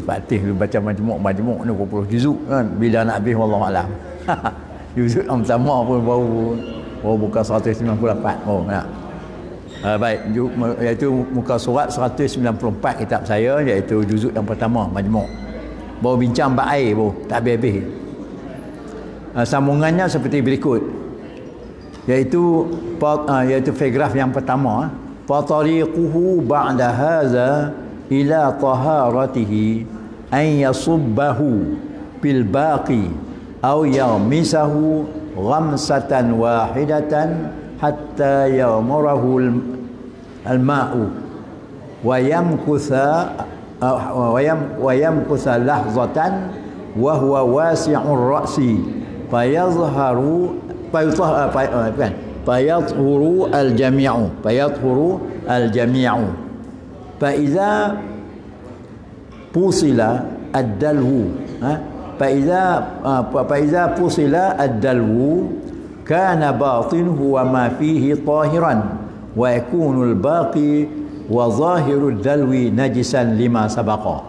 Patih lu baca majmuk ni 20 juzuk kan. Bila nak habis wallahu alam. Juzuk yang pertama pun baru buka 194. Oh nak. Baik, iaitu muka surat 194 kitab saya, iaitu juzuk yang pertama majmuk. Baru bincang bab air baru tak habis-habis. Sambungannya seperti berikut, iaitu paragraf yang pertama, fatariquhu ba'da hadza ila taharatihi an yasubbahu bil baqi aw yamisahu ghamsatan wahidatan hatta yamurahu al-ma'u wa yamkutha lahzatan wa huwa wasi'ur ra'si fayadhharu al-jami'u fa idza pusila ad-dalwu fa idza pusila ad-dalwu kana batinuhu wa ma fihi tahiran wa yakunu al-baqi wa zahiru ad-dalwi najisan lima sabaqa.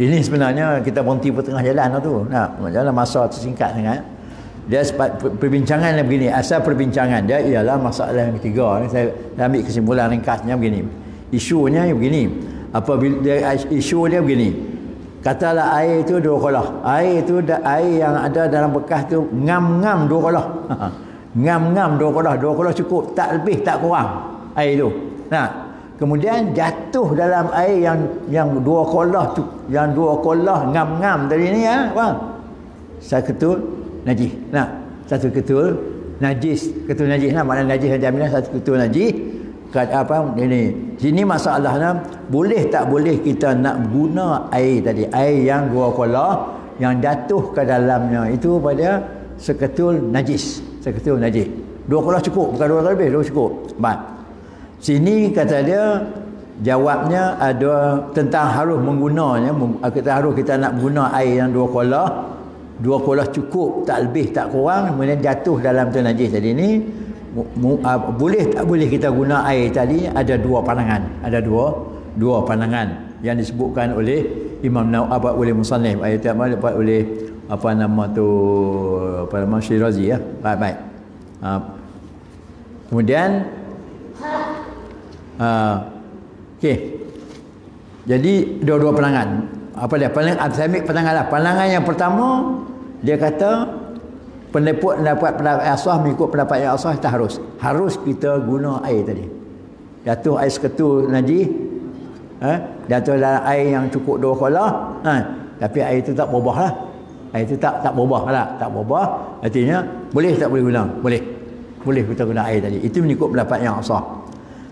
Ini sebenarnya kita berhenti pertengah jalan tu. Jalan masa tersingkat sangat. Dia perbincangan yang begini. Asal perbincangan dia ialah masalah yang ketiga ni. Saya ambil kesimpulan ringkasnya begini. Isunya begini. Isu dia begini. Katalah air itu 2 kolah. Air itu air yang ada dalam bekas tu ngam-ngam 2 kolah. Ngam-ngam 2 kolah. 2 kolah cukup, tak lebih tak kurang air itu. Nah, kemudian jatuh dalam air yang 2 kolah tu, yang 2 kolah ngam-ngam tadi ni ya, bang. Satu ketul najis. Nah, satu ketul najis. Ketul najis nah, makna najis yang jaminan satu ketul najis. Apa ini? Sini masalahnya boleh tak boleh kita nak guna air tadi, air yang 2 kolah yang jatuh ke dalamnya itu pada seketul najis. Seketul najis. 2 kolah cukup, bukan 2 kolah lebih, 2 cukup. Baik. Sini kata dia jawabnya ada tentang harus menggunanya, kita nak guna air yang 2 kolah cukup, tak lebih tak kurang, kemudian jatuh dalam tu najis tadi ni. Boleh tak boleh kita guna air tadi? Ada 2 pandangan. Ada dua pandangan yang disebutkan oleh Imam Nawawi, oleh musannif ayat oleh Syirazi ya. Baik. Kemudian okey. Jadi dua pandangan. Apa dia? Saya ambil pandangan lah. Pandangan yang pertama dia kata pendapat asah mengikut pendapat yang asah kita harus kita guna air tadi. Jatuh air seketul najis, jatuh dalam air yang cukup 2 kolah, tapi air itu tak berubah lah. Air itu tak berubah lah, tak berubah. Artinya boleh tak boleh guna? Boleh kita guna air tadi. Itu mengikut pendapat yang asah.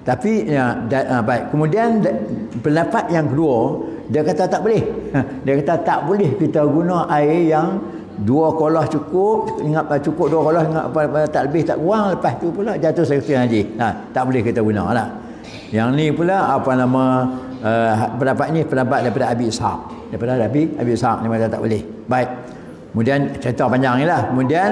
Tapi baik. Kemudian pendapat yang kedua dia kata tak boleh. Dia kata tak boleh kita guna air yang 2 kolah cukup, ingat cukup 2 kolah, ingat apa tak lebih tak kurang, lepas tu pula jatuh seketul najis. Tak boleh kita guna lah. Yang ni pula pendapat ni pendapat daripada Abi Ishaq. Daripada Abi Ishaq ni macam tak boleh. Baik. Kemudian cerita panjang ni lah. Kemudian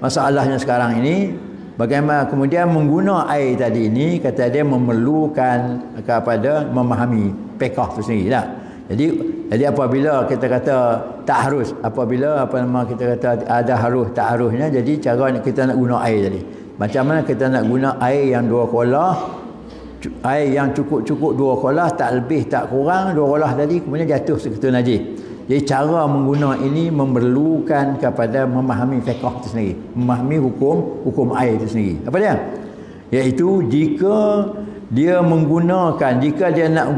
masalahnya sekarang ini bagaimana kemudian mengguna air tadi ini, kata dia memerlukan kepada memahami fiqh tu sendiri lah. Jadi apabila kita kata tak harus, apabila kita kata ada harus tak harusnya, jadi cara kita nak guna air tadi. Macam mana kita nak guna air yang 2 kolah, air yang cukup 2 kolah, tak lebih tak kurang 2 kolah tadi, kemudian jatuh seketul najis. Jadi cara mengguna ini memerlukan kepada memahami fiqh itu sendiri, memahami hukum air itu sendiri. Apa dia? Iaitu jika dia menggunakan, jika dia nak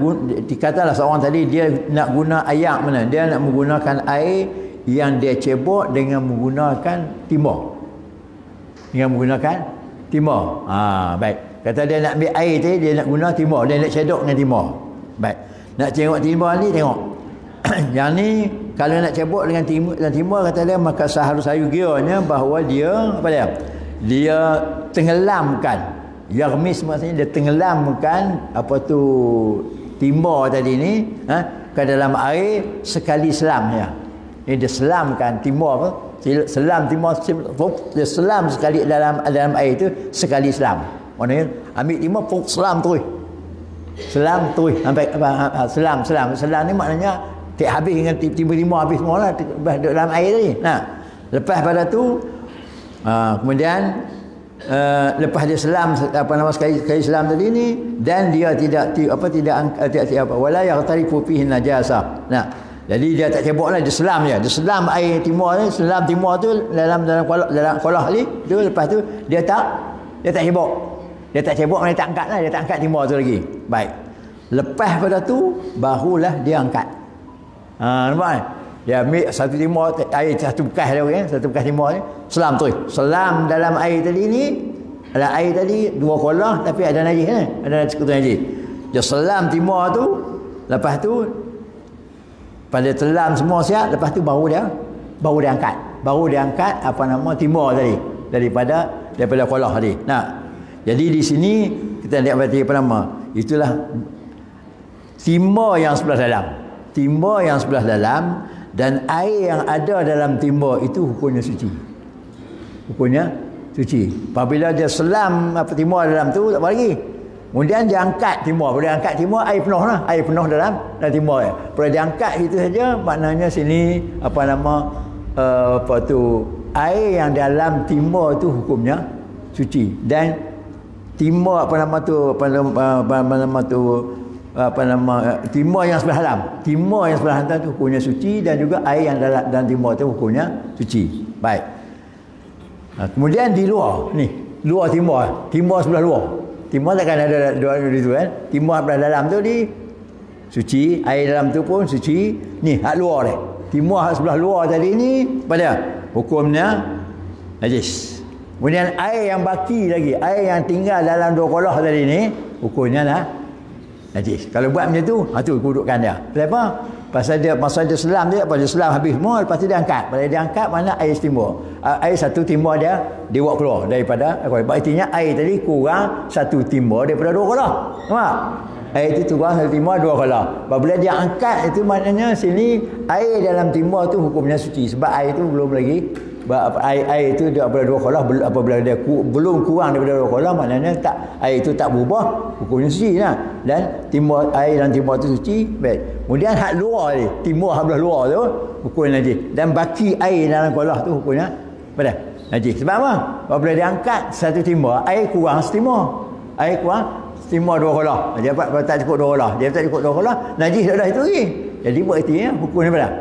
dikatalah seorang tadi dia nak guna air mana? Dia nak menggunakan air yang dia cebok dengan menggunakan timah. Dengan menggunakan timah. Baik. Kata dia nak ambil air tadi, dia nak guna timah, dia nak cedok dengan timah. Baik. Nak tengok timah ni, tengok. Yang ni kalau nak cebok dengan timah kata dia, maka seharusnya kiranya bahawa dia apa dia? Dia tenggelamkan. Yarmis maksudnya dia tenggelamkan timah tadi ni ke dalam air sekali selam ya. Ini dia selamkan timah selam timah dia selam sekali dalam air itu sekali selam. Maknanya ambil timah selam terus. Selam terus sampai selam ni maknanya tak habis dengan tiba-tiba habis semua lah dalam air tadi. Nah, lepas pada tu kemudian lepas dia selam sekali selam tadi ni, dan dia tidak wala yaqtarifu fihi najasah. Nah, jadi dia tak cebok lah, dia selam air timur ni, selam timur tu dalam kolah ni tu. Lepas tu dia tak cebok. Dia tak angkat lah, dia tak angkat timur tu lagi. Baik. Lepas pada tu barulah dia angkat. Nampak kan? Dia ambil satu timur air, satu bekas dia kan, satu bekas timur ni, selam terus. Selam dalam air tadi ni, dalam air tadi dua kolah tapi ada najis kan? Ada sekutu najis. Dia selam timur tu, lepas tu pada selam semua siap, lepas tu baru dia angkat. Baru dia angkat timur tadi daripada kolah tadi. Nah, jadi di sini kita lihat berarti itulah timur yang sebelah dalam. Timur yang sebelah dalam dan air yang ada dalam timur itu hukumnya suci. Hukumnya suci. Apabila dia selam timur dalam tu tak apa lagi. Kemudian dia angkat timur. Bila dia angkat timur, air penuh lah. Air penuh dalam timur. Bila dia angkat itu saja, maknanya sini air yang dalam timur tu hukumnya suci. Dan timur timur yang sebelah dalam. Timur yang sebelah dalam tu hukumnya suci, dan juga air yang dalam timur tu hukumnya suci. Baik. Kemudian di luar ni, luar timur sebelah luar. Timur takkan ada dua itu kan. Timur sebelah dalam tu di suci, air dalam tu pun suci. Ni hak luar ni. Timur hak sebelah luar tadi ni pada hukumnya najis. Kemudian air yang baki lagi, air yang tinggal dalam dua kolah tadi ni hukumnya najis. Kalau buat macam tu, tu kedudukan dia. Kenapa? Pasal dia selam dia, pasal dia selam habis semua, lepas tu dia angkat. Bila dia angkat, mana air timur. Air satu timur dia buat keluar daripada artinya air tadi kurang satu timur daripada dua kolah. Nampak? Air itu kurang satu timur dua kolah. Apabila dia angkat, itu maknanya sini air dalam timur tu hukumnya suci. Sebab air itu belum lagi air itu daripada dua kolah, apabila dia belum kurang daripada dua kolah, maknanya air itu tak berubah, hukumnya suci lah. Dan air dalam timur itu suci. Baik. Kemudian hak luar ni, timur hak belah luar tu hukumnya najis. Dan baki air dalam kolah tu hukumnya najis. Sebab apa? Apabila dia angkat satu timur, air kurang setimur. Air kurang setimur dua kolah. Dia tak cukup dua kolah. Dia tak cukup dua kolah, najis dah itu lagi. Jadi berarti hukumnya apa dah?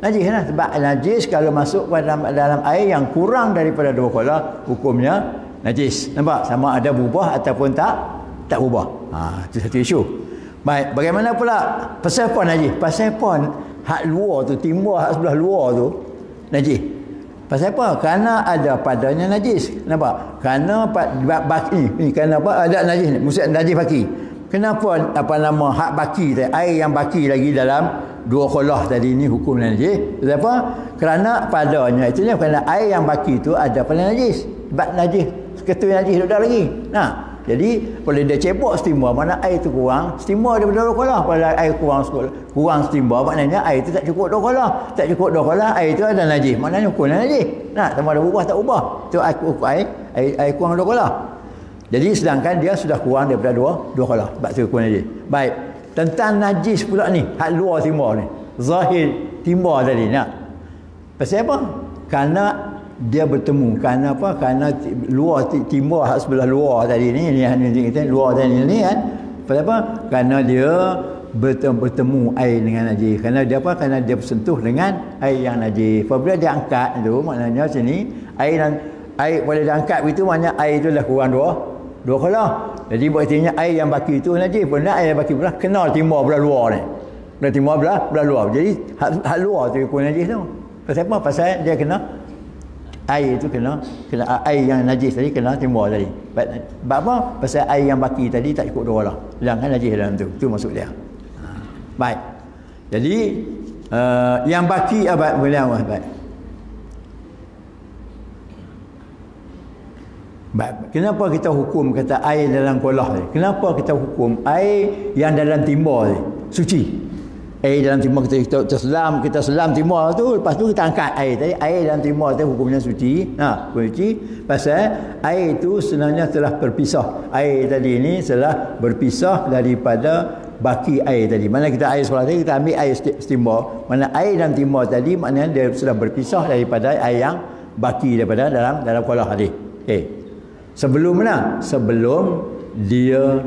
Najis lah. Sebab najis kalau masuk dalam air yang kurang daripada dua kolah, hukumnya najis. Nampak? Sama ada berubah ataupun tak berubah. Itu satu isu. Baik, bagaimana pula pasal apa najis? Pasal apa hak luar tu, timur hak sebelah luar tu najis? Pasal apa? Kerana ada padanya najis. Nampak? Kerana baki. Kerana apa? Ada najis ni. Maksud najis baki. Kenapa hak baki tadi, air yang baki lagi dalam dua kolah tadi ni hukum najis? Kenapa? Kerana padanya itu kerana air yang baki tu ada pada najis. Sebab najis, ketul najis dah lagi. Nah, jadi boleh dia cebok setimur, mana air tu kurang setimur daripada dua kolah. Pada air kurang setimur, maknanya air tu tak cukup dua kolah. Tak cukup dua kolah, air tu ada najis. Maknanya hukumnya najis. Nah, sama ada berubah tak ubah. Tu air kurang dua kolah. Jadi sedangkan dia sudah kurang daripada dua kolah. Sebab tu hukum najis. Baik. Tentang najis pula ni, hak luar timur ni. Zahir timur tadi. Nak. Pasal apa? Kerana dia bertemu. Kerana apa? Kerana luar timur hak sebelah luar tadi ni kita luar tadi ni kan. Pasal apa? Kerana dia bertemu air dengan najis. Kerana dia apa? Kerana dia bersentuh dengan air yang najis. Apabila dia angkat tu, maknanya sini air boleh diangkat begitu, maknanya air tu dah kurang dua kolah. Jadi berartinya air yang baki itu najis. Benar air yang baki belah kena timur belah luar ni. Belah timur belah luar. Jadi hak luar tu pun najis tu. Pasal apa? Pasal dia kena air itu kena air yang najis tadi kena timur tadi. Sebab apa? Pasal air yang baki tadi tak cukup dua kolah. Sedangkan najis dalam tu. Itu maksud dia. Baik. Jadi yang baki boleh baik. Kenapa kita hukum kata air dalam kolah ni? Kenapa kita hukum air yang dalam timur ni suci? air dalam timur kita selam timur tu, lepas tu kita angkat air tadi. Air dalam timur tu hukumnya suci. Hukum suci pasal air tu sebenarnya telah berpisah. Air tadi ni telah berpisah daripada baki air tadi. Mana kita air sekolah tadi, kita ambil air timur. Mana air dalam timur tadi maknanya dia sudah berpisah daripada air yang baki daripada dalam kolah tadi. Okey. Sebelum mana? Sebelum dia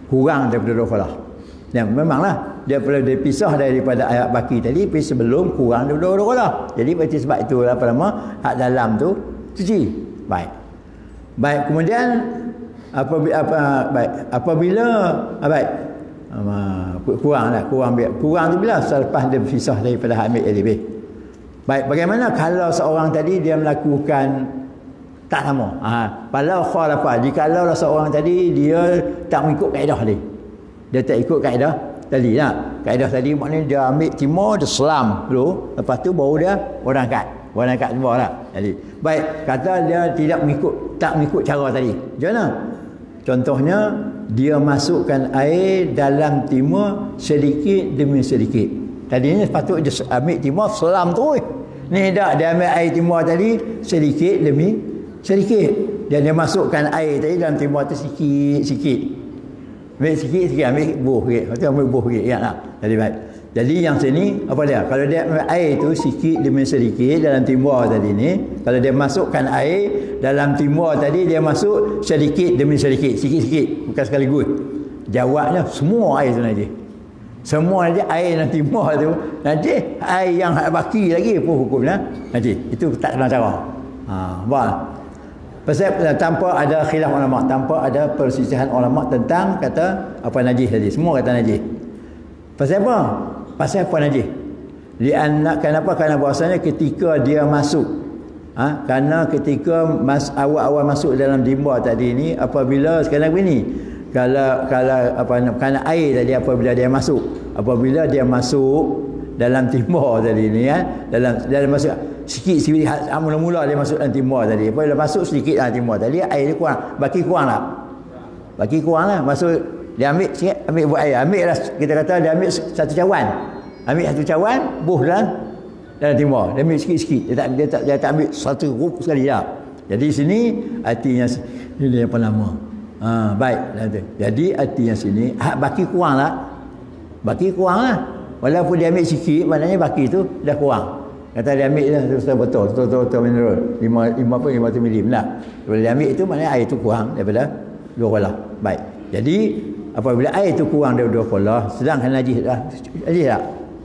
kurang daripada 2 kolah. Ya, memanglah dia perlu dipisah daripada air baki tadi sebelum kurang daripada 2 kolah. Jadi berarti sebab itu apa nama hak dalam tu suci. Baik. Kemudian apabila kurang tu bila selepas dia berpisah daripada hak ambil tadi. Baik, bagaimana kalau seorang tadi dia melakukan tak sama. Kalau khalafa, jikalau seorang tadi dia tak mengikut kaedah tadi. Dia tak ikut kaedah tadi lah. Kaedah tadi maknanya dia ambil timur, dia selam dulu, lepas tu baru dia angkat timur lah. Jadi, baik, kata dia tak mengikut cara tadi. Macam mana? Contohnya dia masukkan air dalam timur sedikit demi sedikit. Tadinya sepatut dia ambil timur selam terus. Ni dah dia ambil air timur tadi sedikit demi sedikit. Dan dia masukkan air tadi dalam timur tu sikit. Ambil sikit, ambil buh sikit. Lepas tu ambil buh sikit. Ya, lah. Jadi baik. Jadi yang sini, apa dia? Kalau dia ambil air tu sikit demi sedikit dalam timur tadi ni, kalau dia masukkan air dalam timur tadi, dia masuk sedikit demi sedikit. Sikit-sikit. Bukan sekaligus. Jawabnya, semua air tu najis. Semua najis. Air dalam timur tu najis. Air yang baki lagi pun hukumnya najis. Itu tak kena cara. Faham? Pasal tanpa ada khilaf ulama, tanpa ada persisihan ulama tentang kata apa najis tadi. Semua kata najis. Pasal apa? Pasal apa najis? Kenapa? Kerana bahasanya ketika dia masuk, kerana ketika awal-awal masuk dalam timur tadi ni, apabila sekarang begini, kalau kerana air tadi apabila dia masuk dalam timur tadi ni, dalam masuk sikit mula-mula dia masuk dalam timur tadi. Apabila masuk sedikit dalam timur tadi, air dia kurang. Baki kurang lah. Masuk, dia ambil sikit, ambil buat air. Ambil lah, kita kata dia ambil satu cawan. Ambil satu cawan, buh dalam timur. Dia ambil sikit-sikit. Dia tak ambil satu rup sekali lah. Jadi sini, artinya, ini apa nama? Baik. Jadi artinya sini, baki kurang lah. Walaupun dia ambil sikit, maknanya baki tu dah kurang. Kata dia ambil dah betul menurut 5 mili benar. Kalau dia ambil itu maknanya air itu kurang daripada 2 kolah. Baik. Jadi apabila air itu kurang daripada 2 kolah, sedangkan najis dah.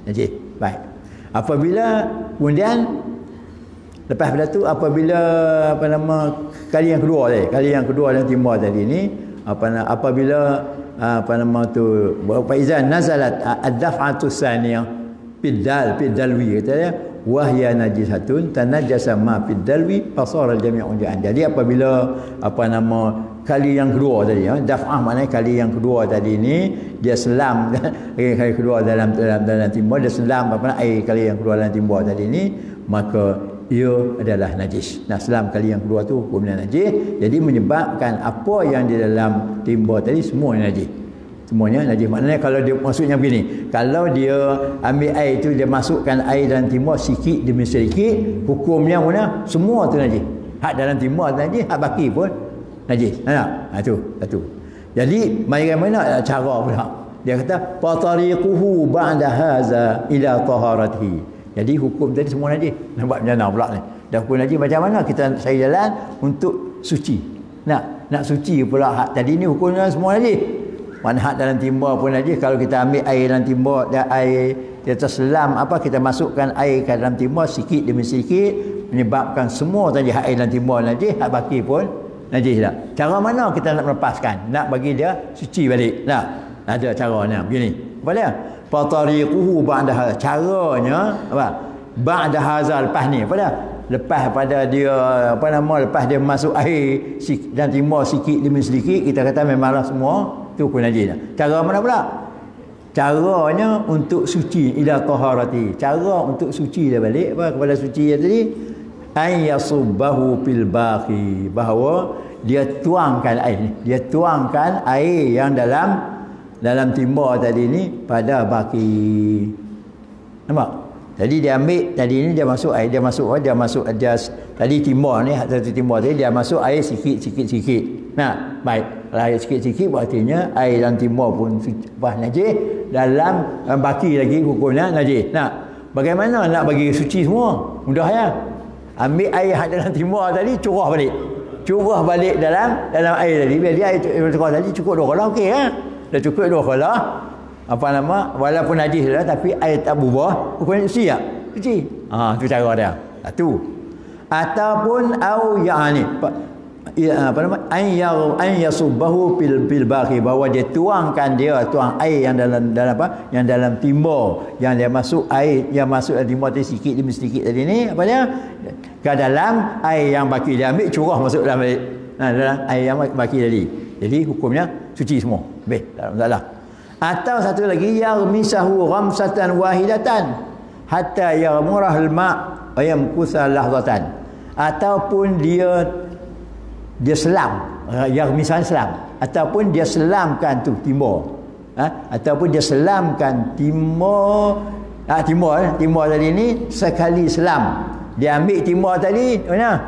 Najis. Baik. Apabila kemudian lepas pada tu apabila kali yang kedua dalam timur tadi ni apabila faizan nazalat ad-daf'atu tsaniyah bidalwi kata dia wahya najisatun tanajjasa ma fid dalwi fasara al-jami'u ja'an. Jadi apabila kali yang kedua tadi, daf'ah maknanya kali yang kedua tadi ni dia selam kali kedua dalam timur, dia selam air kali yang kedua dalam timur tadi ni, maka ia adalah najis. Selam kali yang kedua tu hukumnya najis. Jadi menyebabkan apa yang di dalam timur tadi semuanya najis. Semuanya najis. Maknanya kalau dia maksudnya begini, kalau dia ambil air itu, dia masukkan air dalam timur sikit demi sedikit, hukumnya mana? Semua tu najis. Hak dalam timur najis, hak baki pun najis. Itu satu. Jadi bagaimana cara pula? Dia kata fatariquhu ba'da haza ila taharatihi. Jadi hukum tadi semua najis. Nampak macam mana pula ni? Dah hukum najis macam mana saya jalan untuk suci? Nak suci pula hak tadi ni hukumnya semua najis. Mana hak dalam timur pun najis. Kalau kita ambil air dalam timur dan air dia terselam kita masukkan air ke dalam timur sikit demi sikit, menyebabkan semua tadi hak air dalam timur najis, hak baki pun najis dah. Cara mana kita nak melepaskan? Nak bagi dia suci balik. Ada caranya begini. Apa dia? Fatariquhu ba'da, caranya ba'da hazal lepas ni. Apa dia? Lepas pada dia lepas dia masuk air dan timur sikit demi sedikit, kita kata memanglah semua tu pun najis. Cara mana pula? Caranya untuk suci ila taharati. Cara untuk suci dia balik kepada suci tadi, ayyasubbahu fil baqi, bahawa dia tuangkan air yang dalam timur tadi ni pada baki. Nampak? Jadi dia ambil tadi ni, dia masuk air, dia masuk tadi timur ni, satu timur tadi dia masuk air sikit. Nah, baik. Kalau air sikit-sikit berartinya air dalam timur pun najis, dalam baki lagi hukumnya najis. Nah, bagaimana nak bagi suci semua? Mudah ya. Ambil air dalam timur tadi, curah balik dalam air tadi. Biar dia air curah tadi cukup 2 kolah, okey ya. Dah cukup 2 kolah. Walaupun najis dah, tapi air tak berubah, hukumnya suci tak? Suci. Tu cara dia. Satu. Ataupun an yasubbahu bil baqi, bahawa dia tuang air yang dalam timur, yang dia masuk air yang masuk dalam timur tadi sikit demi sedikit tadi ni, apa dia? Ke dalam air yang baki, dia ambil curah masuk dalam balik. Dalam air yang baki tadi. Jadi hukumnya suci semua. Baik, tak ada masalah. Atau satu lagi, yarmisahu ghamsatan wahidatan hatta yarmurahul ma' wa yamkusa lahzatan. Ataupun dia selam, yarmisan selam, ataupun dia selamkan tu timur. Ataupun dia selamkan timur tadi ni sekali selam. Dia ambil timur tadi, mana?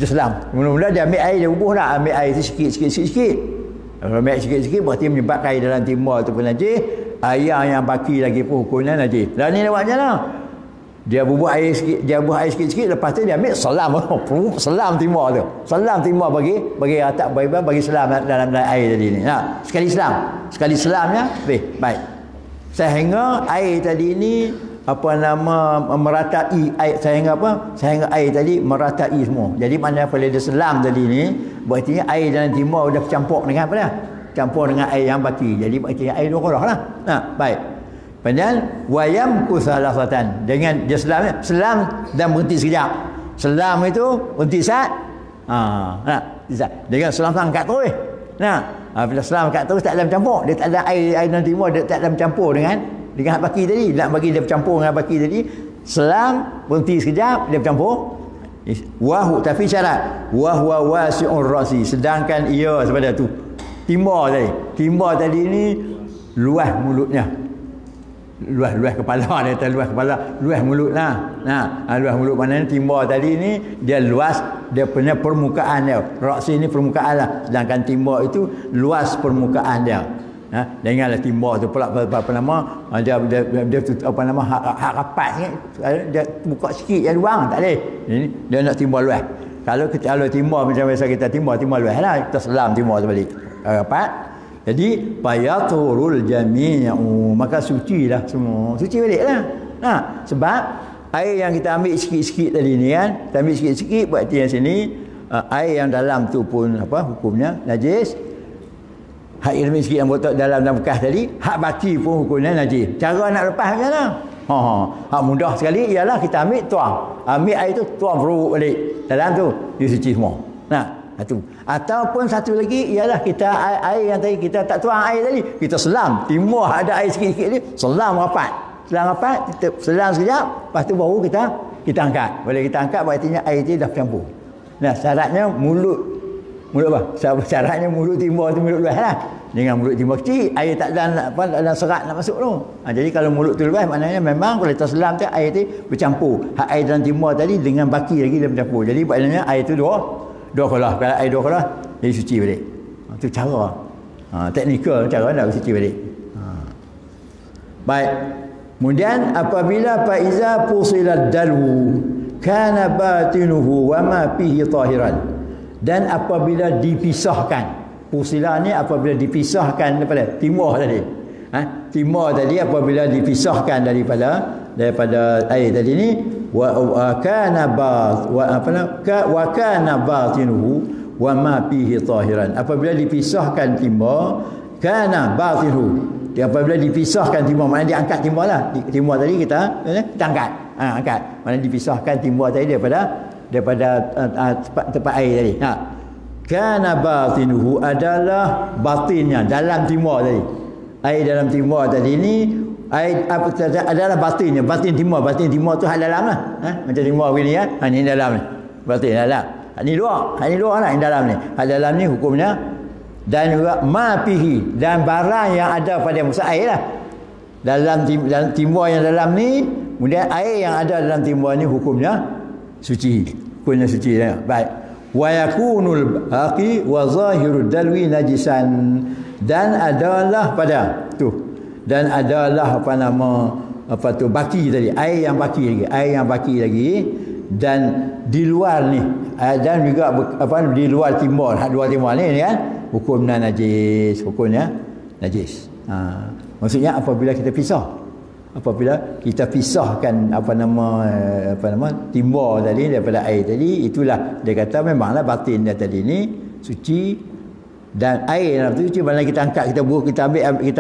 Dia selam. Mula-mula dia ambil air, dia bubuh dah, ambil air tu sikit. Kalau ambil sikit-sikit berarti menyebabkan air dalam timur tu pun najis, air yang baki lagi pun hukumnya najis. Dan ni lewat jalan. Dia bubuh air sikit-sikit, lepas tu dia ambil selam timur tu. Selam timur bagi atak bagi selam dalam air tadi ni. Nah, sekali selamnya baik. Sehingga air tadi ni meratai air, sehingga air tadi meratai semua. Jadi mana apabila dia selam tadi ni, berarti air dalam timur dah campur dengan apa dah? Campur dengan air yang baki. Jadi berarti air 2 kolah lah. Baik. Kemudian wayam kusalafatan, dengan dia selam dan berhenti sekejap. Selam itu berhenti sat. Dengan selam angkat terus. Bila selam angkat terus tak ada campur. Dia tak ada air dalam timur, dia tak ada campur dengan baki tadi. Nak bagi dia bercampur dengan baki tadi, selam berhenti sekejap, dia bercampur. Tapi syarat huwa wasi'ur rasi, sedangkan ia sepada tu timur tadi ni luas mulutnya, luas kepala, dia luas kepala, luas mulut lah. Luas mulut maknanya timur tadi ni dia luas, dia punya permukaan dia, rasi ni permukaan lah, sedangkan timur itu luas permukaan dia. Janganlah timur tu pula dia hak rapat sikit, dia buka sikit je luang, tak boleh. Dia nak timur luas. Kalau timur macam biasa kita timur luas lah, kita selam timur tu balik rapat. Jadi fayaturul jami'u, maka sucilah semua, suci baliklah. Sebab air yang kita ambil sikit-sikit tadi ni kan, kita ambil sikit-sikit, berarti yang sini air yang dalam tu pun hukumnya najis. Hak ilmu sikit yang botol dalam bekas tadi, hak baki pun hukumnya najis. Cara nak lepas macam mana? Hak mudah sekali ialah kita ambil air tu, tuang perut balik dalam tu, dia suci semua. Satu. Ataupun satu lagi ialah kita air yang tadi kita tak tuang air tadi, kita selam timur ada air sikit-sikit ni, selam rapat, kita selam sekejap, lepas tu baru kita angkat. Bila kita angkat berarti air tu dah campur. Syaratnya mulut apa? Syaratnya mulut timur tu mulut luas lah. Dengan mulut timur kecil, air tak ada serat nak masuk tu. Jadi kalau mulut tu luas, maknanya memang kalau kita selam tu air tu bercampur. Hak air dalam timur tadi dengan baki lagi dia bercampur. Jadi maknanya air tu dua kolah. Kalau air 2 kolah, jadi suci balik. Itu cara. Teknikal cara nak suci balik. Baik. Kemudian apabila faiza fusilad dalu kana batinuhu wa ma fihi tahiran. Dan apabila dipisahkan, pusila ni apabila dipisahkan daripada timur tadi, timur tadi apabila dipisahkan daripada air tadi ni, wa kana batinuhu wa ma fihi tahiran. Apabila dipisahkan timur, kana batinuhu, apabila dipisahkan timur, maknanya diangkat timur lah. Timur tadi kita angkat, maknanya dipisahkan timur tadi daripada tempat air tadi. Kana batinuhu adalah batinnya dalam timur tadi. Air dalam timur tadi ni air adalah batin timur tu hak dalam lah. Macam timur begini kan. Ni dalam ni. Batin dalam. Ni luar lah yang dalam ni. Hak dalam ni hukumnya, dan juga ma fihi, dan barang yang ada pada musa air lah. Dalam timur yang dalam ni Kemudian air yang ada dalam timbuhan ni hukumnya suci. Hukumnya suci. Baik. Wa yakunul baqi wa zahirud dalwi najisan, dan adalah pada tu, dan adalah baki tadi, air yang baki lagi, dan di luar ni, dan juga di luar timbul, luar timbul ni kan hukumnya najis. Maksudnya apabila kita pisahkan timbul tadi daripada air tadi, itulah dia kata memanglah batin dia tadi ni suci, dan air dalam tu cuba kita angkat, kita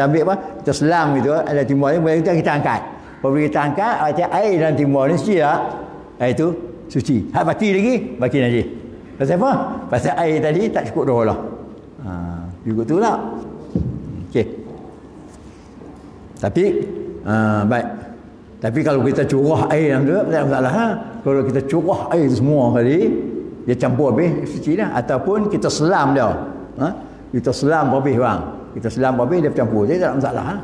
ambil kita selam gitu, ada timbul ni boleh kita angkat. Apabila kita angkat, air dalam timbul ni suci tak? Air tu suci. Hak baki najis. Pasal apa? Pasal air tadi tak cukup dah lah. Juga tu lah. Okey. Tapi baik. Tapi kalau kita curah air dalam tu tak masalah. Kalau kita curah air tu semua kali, dia campur habis suci dah. Ataupun kita selam dia. Kita selam habis bang. Kita selam habis dia bercampur. Jadi tak ada masalah.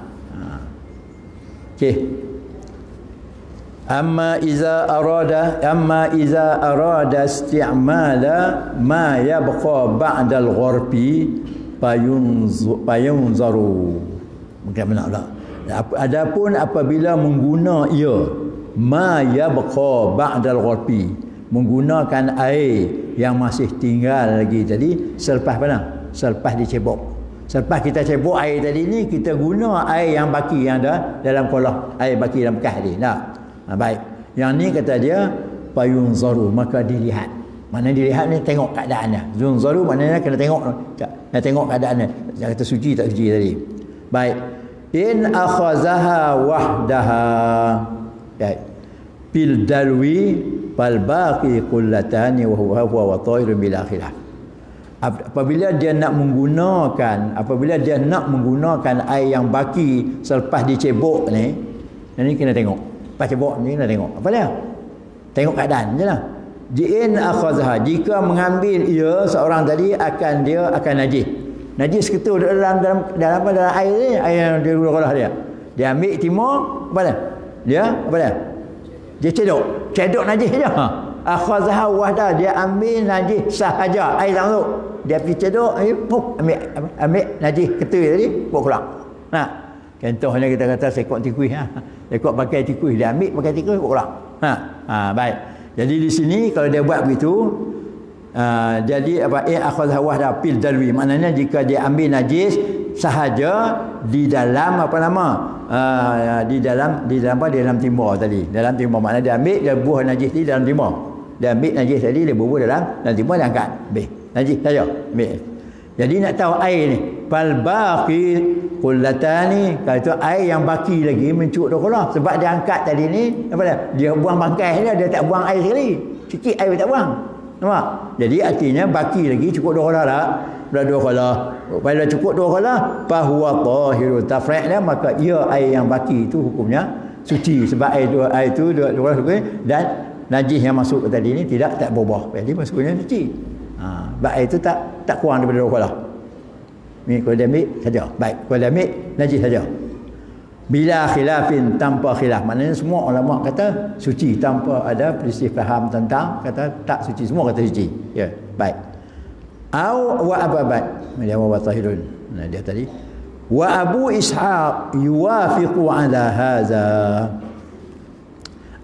Okey. Amma iza arada isti'mala ma yabqa ba'da al-ghurfi payunzaru. Mungkin benar tak? Adapun apabila mengguna ia ma yabqa ba'da al-ghurfi, menggunakan air yang masih tinggal lagi tadi selepas mana? Selepas dicebok. Selepas kita cebok air tadi ni, kita guna air yang baki yang ada dalam kolah, air baki dalam bekas tadi. Tak? Baik. Yang ni kata dia payunzaru, maka dilihat. Mana dilihat ni tengok keadaannya. Zunzaru maknanya kena tengok. Nak tengok keadaannya. Dia kata suci tak suci tadi. Baik. In akhazaha wahdaha. Baik. Bil dalwi fal baqi qullatani wa huwa ta'irun bila khilaf. Apabila dia nak menggunakan air yang baki selepas dicebok ni, ini kena tengok. Pas cebok ni kena tengok. Apa dia? Tengok keadaan je lah. Jin akhazha, jika mengambil ia seorang tadi dia akan najis. Najis ketul dalam air ni, air yang dia guna dia. Dia ambil timur, apa dia? Dia cedok najis je. Akhazha wahda, dia ambil najis sahaja, air langsung. Dia pergi cedok, ambil najis ketul tadi, buat keluar. Contohnya kita kata sekok tikus, sekok pakai tikus, dia ambil pakai tikus, buat keluar. Baik. Jadi di sini kalau dia buat begitu, jadi akhadha wahda fil dalwi, maknanya jika dia ambil najis sahaja di dalam di dalam timur tadi. Dalam timur maknanya dia ambil, dia buah najis di dalam timur. Dia ambil najis tadi, dia bubuh dalam timur, dia angkat. Habis. Najis saja. Ambil. Jadi nak tahu air ni, fal baqi qullatani, kalau itu air yang baki lagi mencuk dah, sebab dia angkat tadi ni, apa dia buang bangkai dia tak buang air sekali. Sikit air tak buang. Nampak? Jadi artinya baki lagi cukup dah tak? Dah dua kala. Bila cukup dua kala, fa huwa tahirun tafri'na, maka ia air yang baki itu hukumnya suci, sebab air itu dua kala dan najis yang masuk tadi ni tidak berubah. Jadi masuknya suci. Sebab air itu tak kurang daripada dua kala. Ni kalau dia ambil saja. Baik, kalau dia ambil najis saja. Bila khilafin, tanpa khilaf. Maknanya semua ulama kata suci tanpa ada perselisihan tentang kata tak suci. Semua kata suci. Ya, baik. Au wa ababat. Dia wa tahirun. Nah, dia tadi. Wa Abu Ishaq yuwafiqu ala hadza.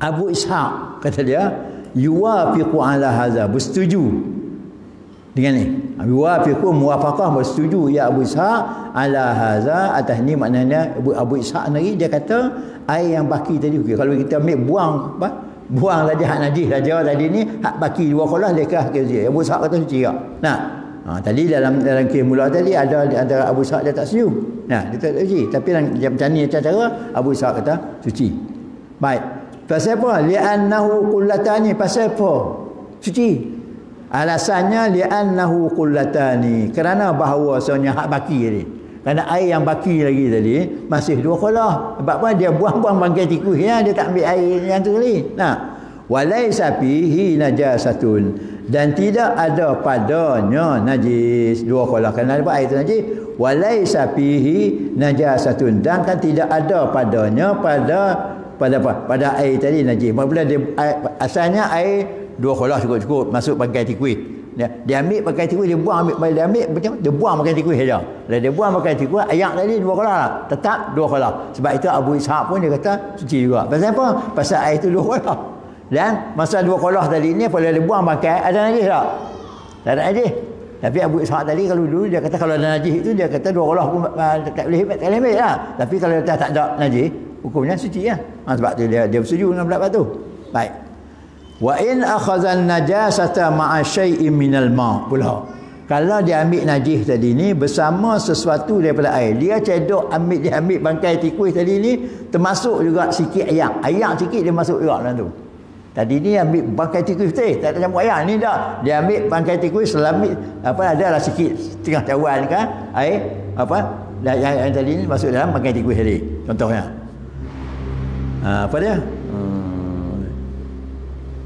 Abu Ishaq kata dia yuwafiqu ala hadza, bersetuju dengan ni. Yuwafiqu muwafaqah, bersetuju ya Abu Ishaq ala hadza, atas ni maknanya Abu Ishaq sendiri dia kata air yang baki tadi okey. Kalau kita ambil buang saja hak najis saja tadi ni, hak baki dua kolah lekah ke suci. Abu Ishaq kata suci tak? Tadi dalam kes mula tadi ada antara Abu Ishaq dia tak setuju. Dia tak suci. Tapi macam ni cara Abu Ishaq kata suci. Baik. Pasal apa? Li'annahu qullatani, pasal apa? Suci. Alasannya li'annahu qullatani, kerana bahawasanya hak baki tadi. Kerana air yang baki lagi tadi masih dua kolah. Sebab apa? Dia buang-buang bangkai tikus ya, dia tak ambil air yang tu sekali. Walaisa fihi najasatun, dan tidak ada padanya najis dua kolah. Kerana apa air itu najis? Walaisa fihi najasatun, dan kan tidak ada padanya pada pada apa? Pada air tadi najis. Apabila dia asalnya air 2 kolah cukup masuk pakai tikus. Dia ambil pakai tikus, dia buang dia ambil macam dia buang pakai tikus saja. Bila dia buang pakai tikus, ayak tadi 2 kolah lah. Tetap 2 kolah. Sebab itu Abu Ishaq pun dia kata suci juga. Pasal apa? Pasal air itu 2 kolah. Dan masa 2 kolah tadi ni apabila dia buang pakai ada najis tak? Tak ada najis. Tapi Abu Ishaq tadi kalau dulu dia kata kalau ada najis itu dia kata 2 kolah pun tak boleh ambil lah. Tapi kalau dia tak ada najis, hukumnya suci lah. Sebab tu dia bersetuju dengan pendapat tu. Baik. Wa in akhazan najasata ma'a syai'in minal ma' pula. Kalau dia ambil najis tadi ni bersama sesuatu daripada air, dia cedok dia ambil bangkai tikus tadi ni, termasuk juga sikit ayak. Ayak sikit dia masuk juga dalam tu. Tadi ni ambil bangkai tikus betul, tak ada campur ayak. Ni tak. Dia ambil bangkai tikus selami adalah sikit setengah cawan kan air yang tadi ni masuk dalam bangkai tikus tadi. Contohnya. Apa dia?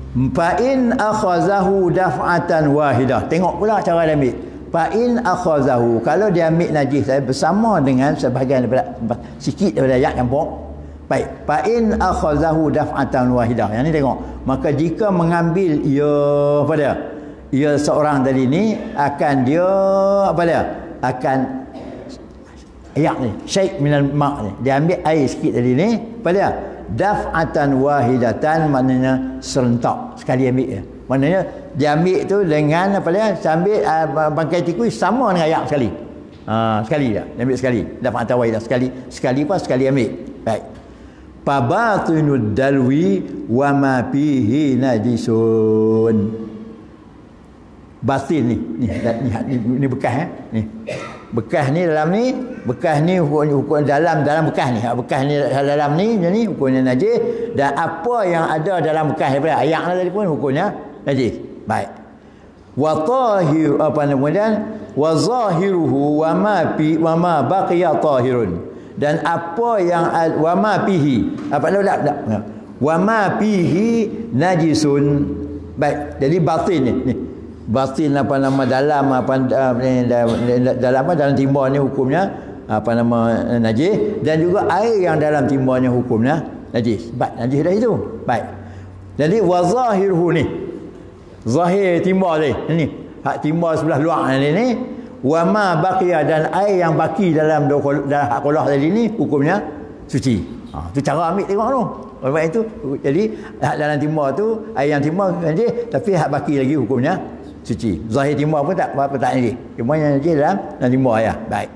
Fa'in akhazahu daf'atan wahidah. Tengok pula cara dia ambil. Fa'in akhazahu, kalau dia ambil najis saya bersama dengan sebahagian daripada sikit daripada ayak campur. Baik. Fa'in akhazahu daf'atan wahidah. Yang ni tengok. Maka jika mengambil ia seorang tadi ni akan dia akan ayak ni syai' minal ma' ni. Dia ambil air sikit tadi ni daf'atan wahidatan, maknanya serentak sekali ambil ya. Maknanya dia ambil tu dengan sambil bangkai tikus sama dengan ayak sekali. Sekali dah. Dia ambil sekali. Daf'atan wahidah sekali ambil. Baik. Fabatinu dalwi wa ma fihi najisun. Batin ni bekas ni. Bekas ni dalam ni, bekas ni hukum dalam bekas ni. Bekas ni dalam ni hukumnya najis, dan apa yang ada dalam bekas daripada ayak tadi pun hukumnya najis. Baik. Wa tahir wa zahiruhu wa ma baqiya tahirun. Dan apa yang wa ma fihi wa ma fihi najisun. Baik. Jadi batin ni. Batin dalam timba ni hukumnya najis, dan juga air yang dalam timba ni hukumnya najis. Baik, najis dah itu. Baik. Jadi wa zahiruhu ni. Zahir timba ni. Hak timba sebelah luar ni wa ma baqiya, dan air yang baki dalam hak kolah tadi ni hukumnya suci. Tu cara ambil tengok tu. Sebab itu jadi hak dalam timba tu air yang timba najis, tapi hak baki lagi hukumnya suci. Zahir timba pun tak apa tak najis. Cuma yang najis dalam timba ya. Baik.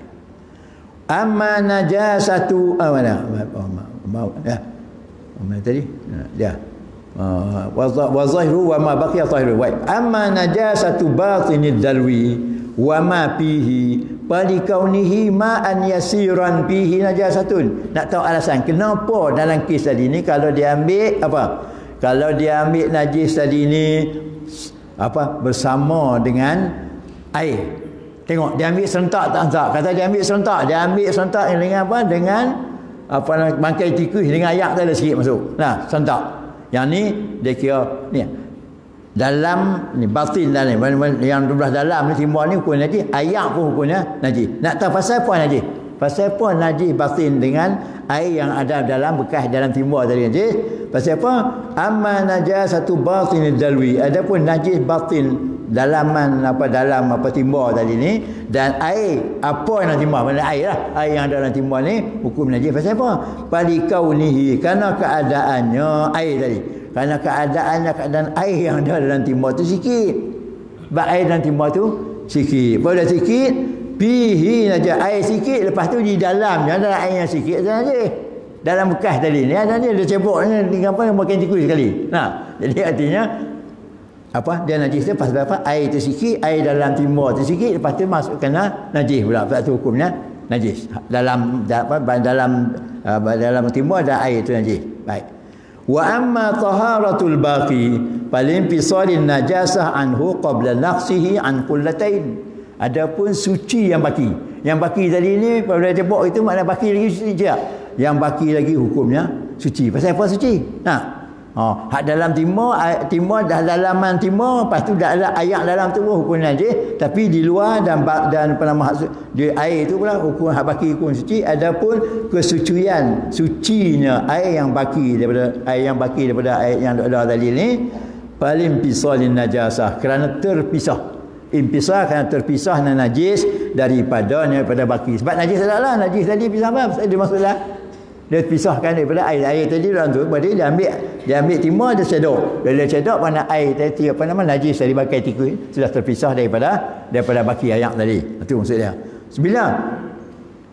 Amma najasatu mana tadi? Ya. Wa zahiru wa ma baqiya tahiru. Baik. Amma najasatu batinid dalwi wa ma fihi falikaunihi ma'an yasiran fihi najasatun. Nak tahu alasan kenapa dalam kes tadi ni kalau dia ambil kalau dia ambil najis tadi ni bersama dengan air. Tengok dia ambil serentak tak? Kata dia ambil serentak dengan dengan bangkai tikus dengan ayak tu ada sikit masuk. Nah, serentak. Yang ni dia kira ni dalam ni batin dalam ni, yang belah dalam ni timba ni hukum najis, ayak pun hukumnya najis. Nak tahu pasal apa najis? Pasal apa najis batin dengan air yang ada dalam bekas dalam timba tadi najis? Pasal apa? Amma najasatu batinid dalwi. Adapun najis batin dalam timba tadi ni, dan air apa yang dalam timba, mana air lah, air yang ada dalam timba ni hukum najis. Pasal apa? Falikaunihi, kerana keadaannya air tadi. Kerana keadaan air yang ada dalam timba tu sikit. Sebab air dalam timba tu sikit. Bila sikit, pihi saja air sikit, lepas tu di dalamnya ada air yang sikit saja. Dalam bekas tadi ni ada ni dia cebok ni dengan makan tikus sekali. Nah, jadi artinya dia najis dia pasal apa? Air tu sikit, air dalam timba tu sikit, lepas tu masuk kena najis pula. Sebab tu hukumnya najis. Dalam timba ada air tu najis. Baik. Wa amma taharatul baqi falinfisalin najasah anhu qabla naqsihi an qullatain. Adapun suci yang baki. Yang baki tadi ni pada cebok itu makna baki lagi suci tak? Yang baki lagi hukumnya suci. Pasal apa suci? Nah, Hak dalam timur dah dalaman timur, lepas tu dah ada ayat dalam tu hukum najis, tapi di luar dan apa nama di air tu pula hukum hak baki hukum suci. Adapun kesucian sucinya air yang baki daripada air yang ada tadi ni paling pisalin najasah, kerana terpisah. Impisah kerana terpisah najis daripada baki. Sebab najis adalah najis tadi pisah apa? Dia maksudlah dia pisahkan daripada air tadi dalam tu, berarti dia ambil timur, dia cedok. Bila dia cedok, mana air tadi apa nama najis dari baki tikus sudah terpisah daripada baki ayak tadi. Itu maksud dia. Bila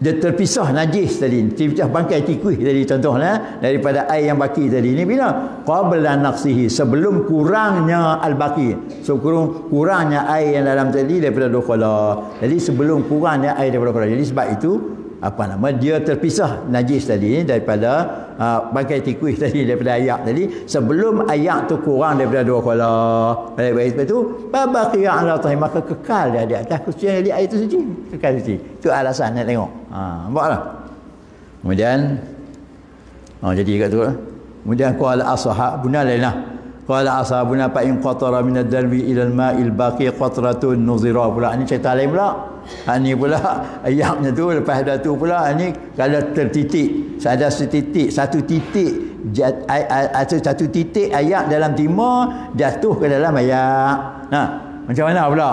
dia terpisah najis tadi, terpisah bangkai tikus tadi contohnya daripada air yang baki tadi ni, bila qabla naqsihi, sebelum kurangnya al-baqi, sebelum kurangnya air yang dalam tadi daripada dukhala. Jadi sebelum kurangnya air daripada dukhala. Jadi sebab itu dia terpisah najis tadi daripada bangkai tikus tadi, daripada ayak tadi, sebelum ayak tu kurang daripada dua kola. Baik itu babaqiya ala tahim, maka kekal dia di atas kesucian, jadi air itu suci, kekal suci. Itu alasan nak tengok. Nampaklah. Kemudian jadi kat tu. Kemudian qala ashab buna lainah. Qala ashabuna fa in qatara min ad-darbi ila al-ma'il baqi qatratun nuzira pula. Ini cerita lain pula. Ini pula ayatnya tu, lepas dah tu pula ni kalau tertitik, ada satu titik ayat dalam timur jatuh ke dalam ayat. Macam mana pula?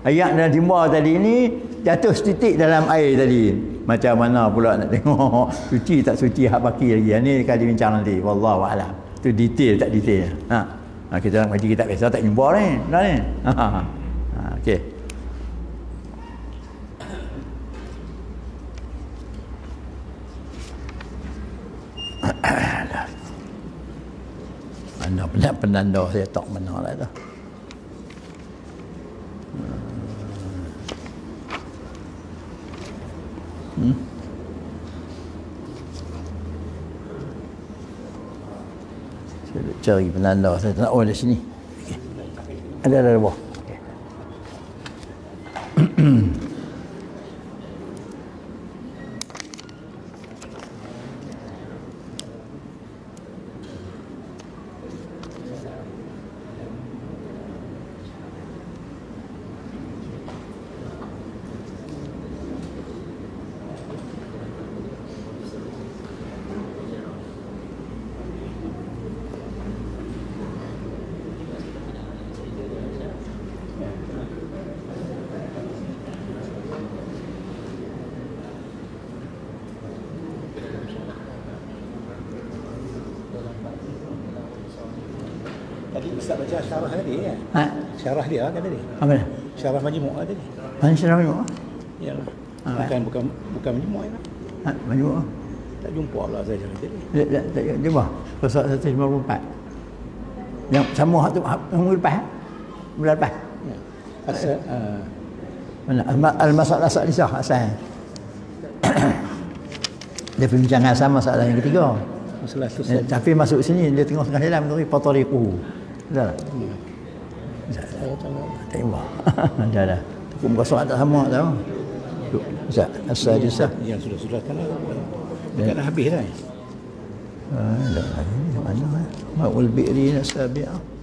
Ayat dalam timur tadi ni jatuh setitik dalam air tadi. Macam mana pula nak tengok suci tak suci hak baki lagi. Ini akan dibincang nanti. Wallahu a'lam. Itu detail tak detail. Kita nak ngaji kita biasa tak jumpa ni. Benar ni. Okey. Mana penanda saya tak mana lah tu. Saya cari penanda saya tak tahu di sini. Okay. Ada bawah. Okay. Tadi Ustaz baca syarah tadi kan? Syarah dia kan tadi? Apa dia? Syarah majmu' tadi. Mana syarah majmu'? Iyalah. Bukan majmu' ya. Majmu'. Tak jumpa lah saya tadi. Tak jumpa. Pasal 154. Yang sama hak tu minggu lepas. Bulan lepas. Ya. Asal mana al-masalah salisah asal. Dia perbincangan sama masalah yang ketiga. Masalah tu tapi masuk sini dia tengok tengah dalam tu patariquhu. Dah. Tak jumpa. Dah. Tukuk muka soal tak sama tahu. Ustaz, as-sadisah. Yang sudah kan dah habis dah. Dah. Mana? Ma'ul bi'ri nasabi'ah.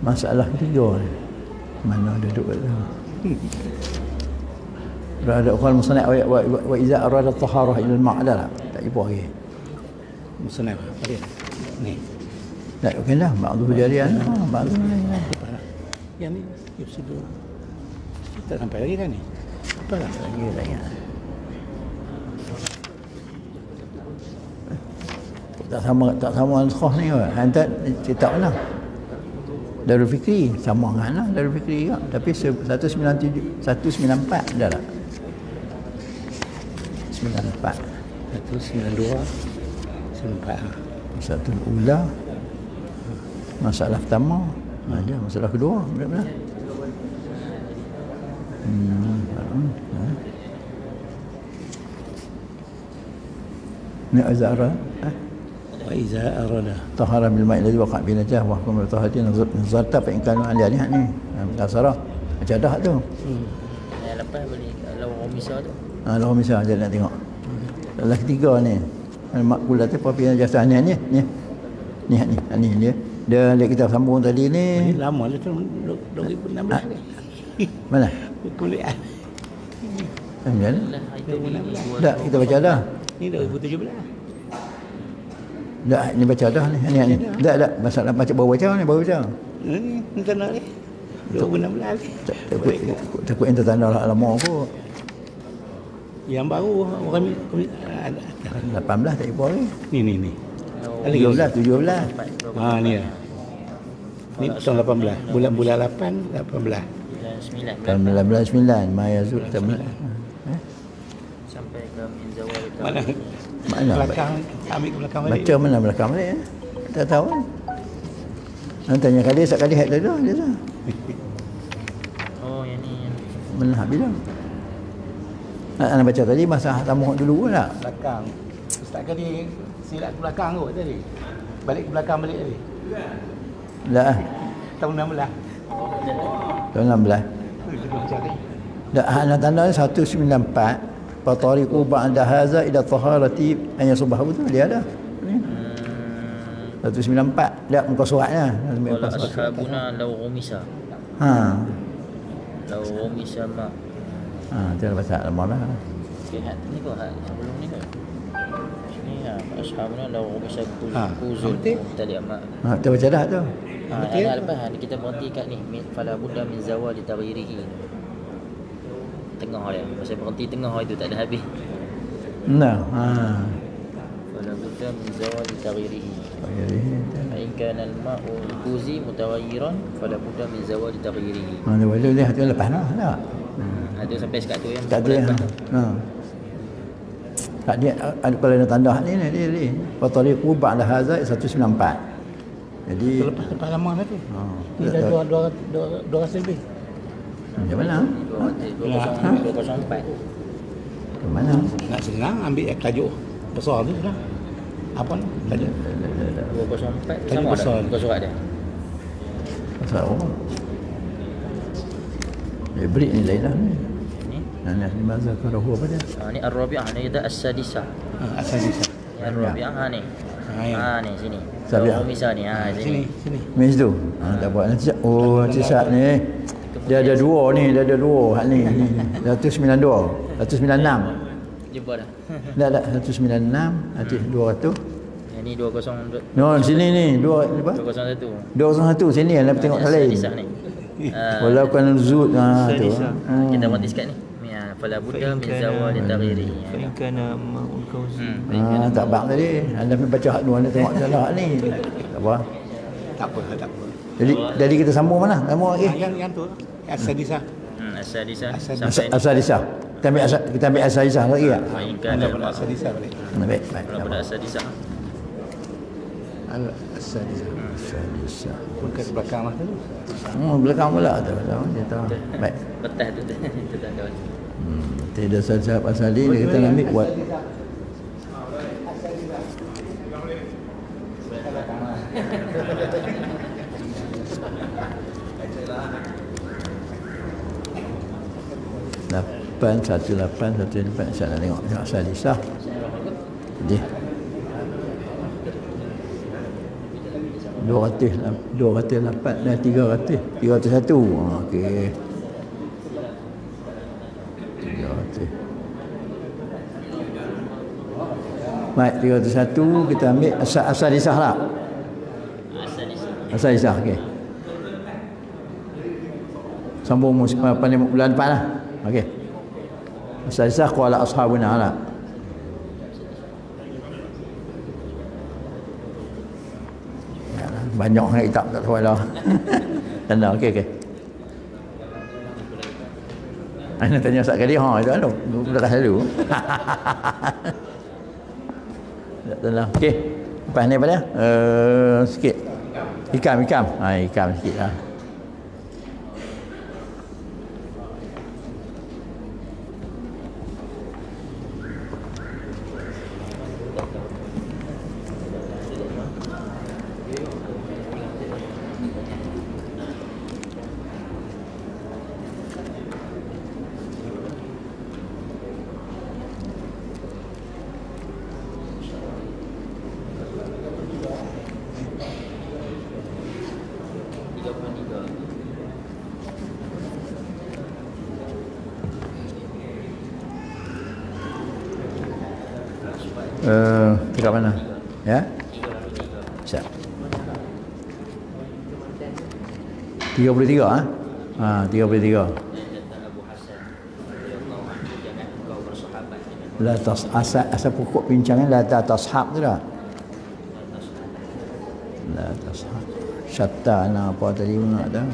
Masalah ketiga ni. Mana duduk kat tu? Berada qal musannaf wa iza arada at-taharah ila al-ma'dala. Tak jumpa lagi. Musannaf apa dia? Ni. Tak kena ma'dhu jarian. Ma'dhu ni. Yang ni yusidu. Tak sampai lagi kan ni? Apa lah lagi. Tak sama al-khah ni ke? Hantar cetak mana? Darul Fikri sama dengan Darul Fikri juga, tapi 194 dah tak? 94 192 94 satu ula masalah pertama ada masalah kedua benar-benar ni Azhara Wa iza arada tahara bil ma'i alladhi waqa'a bi najah wa hukum tahatin nazarta fa in kana aliyah ni kasarah jadah tu. Yang lepas beli lawan Romisa tu. Lawan misal je nak tengok. Salah ketiga ni. Makbulat tu papi jasa ni dia kita sambung tadi ni. Ini lama dah tu 2016 ni. Mana? Kuliah. Kan? Lah itu beli Dah kita baca dah. Ni 2017. Dah ni baca dah ni. Ni. Dah masalah baca baru baca. Ni tanah ni 2016 ni. Takut ente tanda lah lama kot. Yang baru orang 18 tak ibu lagi. ni. 17. Ni lah. Ni tahun 18. Bulan 8 18. 19 Maya Zul sampai ke min zawal Mana? Belakang, ambil ke belakang balik. baca mana belakang balik tak tahu kan. Nanti tanya kali sekali hack dah dia tu. Oh yang ni Mana habis dah. Nak baca tadi masa tamu dulu pun tak? Belakang. Ustaz kali silap ke belakang kot tadi. Balik ke belakang balik tadi. Dah. Tahun 16. Tahun 16. Dah anak tanda 194 fatariqu ba'da hadza ila taharati an yasbah betul dia ada. 194 dah muka suratnya. wala ashabuna law Romisa. Law Romisa ma. Dia baca lama dah. Okey, ni kau sebelum ni kau. Ni ashabuna law Romisa kuzul tadi amat. Dia baca dah tu. Yang lepas kita berhenti kat ni fala budda min zawal li taghyirihi. Tengah dia. Masa berhenti tengah itu tak ada habis. Nah. Fala budda min zawal li taghyirihi. Fa in kana al-ma'u kuzi mutaghayyiran fala budda min zawal li taghyirihi. Dia boleh lihat tu lepas dah. Ada sampai sekat tu yang Tak ada. Tak dia kalau ada tanda ni dia. Fatariqu ba'da hadza 194. Jadi Lepas lama dah tu. Ni dah 200 lebih. Macam mana? 204. Ke mana? Nak senang ambil tajuk besar tu senang. Apa ni? Tajuk 204 Tadi sama besar. ada muka surat dia. Pasal apa? Dia beri ni lain lah ni. Ni Nana ni mazhab karahu apa dia? ni ar-rabi'ah ni kita as-sadisah. asal ni. Ar-rabi'ah ni. Ni sini. Sabi'ah. Misal ni sini. Sini. Mes tu. Tak buat nanti. Oh, nanti saat ni. Dia ada dua ni, dia ada dua hak ni. 192, 196. Jumpa dah. Tak 196, nanti 200. Yang ni 202. No, sini ni, 2 apa? 201. 201 sini nak tengok kali. Sadisah ni. Walau kan zud tu. Kita berhenti sekat ni. Fala budda min zawal taghyiri. Kana ma'ul kauzi. Tak bang tadi. Anda pergi baca hak dua ni tengok salah hak ni. Tak apa. Tak apa. Jadi kita sambung mana? Sambung lagi. Yang tu as-sadisah. As-sadisah As-sadisah. sampai Asal-isah. Kita ambil asal-isah lagi tak? fa in kana Anda as-sadisah balik. Baik. kalau pada as-sadisah. As-sadisah. Asal-isah. Bukan belakang lah tu. Belakang pula tu. Dia tahu. Baik. Betas tu itu tanda. Tidak saja pasal ini kita nak ambil buat. Lapan satu saya nak tengok asal lisah. Dia 208 dan 301. Okey. 300. Baik, 301 kita ambil asal lisah lah. Asal lisah, okey. Sambung bulan depan lah. Okey. Asal lisah qala ashabuna lah. Banyak orang hitam tak tahu lah. Tanda, okey. Ana tanya sat kali, itu anu. Belakang selalu. Tak tanda. Okey. Lepas ni apa dia? Sikit. Ikam. Ikam sikit lah. Dekat mana? Ya? Siap. 33 ah. 33. La tas asal pokok bincangan la tashab tu dah. La tashab. Syatta apa tadi nak dah.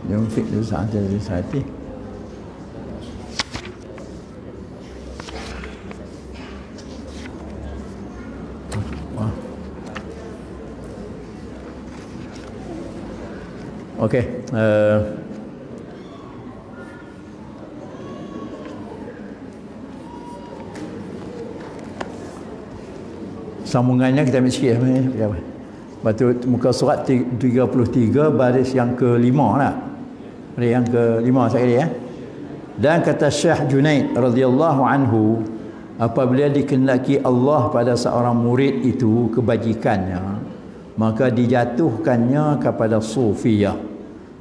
Yunfik du sa'atan li sa'ati. Okey, sambungannya kita ambil sikit. Lepas tu muka surat 33 baris yang ke-5 lah. Baris yang ke-5 sekali ya. Dan kata Syekh Junaid radhiyallahu anhu, apabila dikehendaki Allah pada seorang murid itu kebajikannya, maka dijatuhkannya kepada sufiyah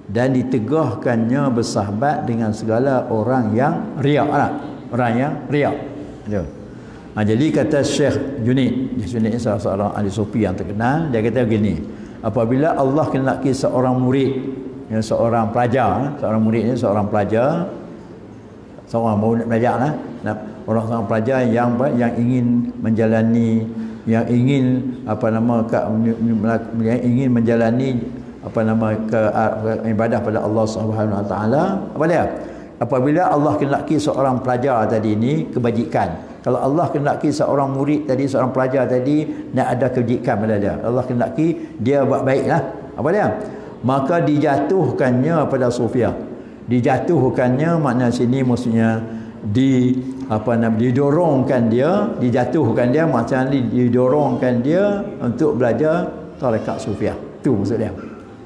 dan ditegahkannya bersahabat dengan segala orang yang riak lah. Orang yang riak. Jadi kata Syekh Junaid ni salah seorang ahli sufi yang terkenal, dia kata begini, apabila Allah kehendaki seorang murid, seorang pelajar, seorang murid ni seorang pelajar, seorang baru nak belajar lah, seorang pelajar yang ingin menjalani, yang ingin ingin menjalani ibadah pada Allah Subhanahu Wa Taala, apa dia? Apabila Allah kehendaki seorang pelajar tadi ni kebajikan, kalau Allah kehendaki seorang murid tadi, seorang pelajar tadi nak ada kebajikan pada dia, Allah kehendaki dia buat baiklah, apa dia? Maka dijatuhkannya pada sufiyah. Dijatuhkannya makna sini maksudnya didorongkan dia, dijatuhkan dia maksudnya didorongkan dia untuk belajar tarekat sufiyah. Itu maksud dia.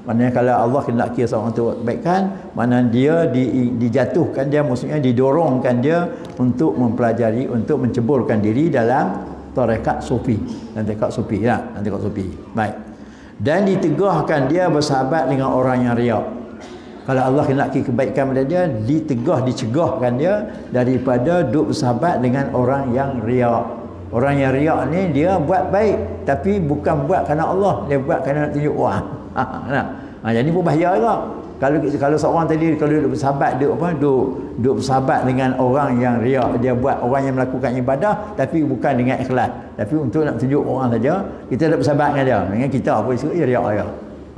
Maknanya kalau Allah kehendaki seorang itu kebaikan, maknanya dia dijatuhkan dia, maksudnya didorongkan dia untuk mempelajari, untuk menceburkan diri dalam tarekat sufi. Dan tarekat sufi ya, tarekat sufi. Baik. Dan ditegahkan dia bersahabat dengan orang yang riak. Kalau Allah kehendaki kebaikan pada dia, dicegahkan dia daripada duduk bersahabat dengan orang yang riak. Orang yang riak ni dia buat baik tapi bukan buat kerana Allah, dia buat kerana nak tunjuk orang. Jadi pun bahaya juga. Kalau seorang tadi kalau duduk bersahabat, duduk bersahabat dengan orang yang riak, dia buat orang yang melakukan ibadah tapi bukan dengan ikhlas, tapi untuk nak tunjuk orang saja, kita duduk bersahabat dengan dia. Dengan kita apa isu dia riak dia.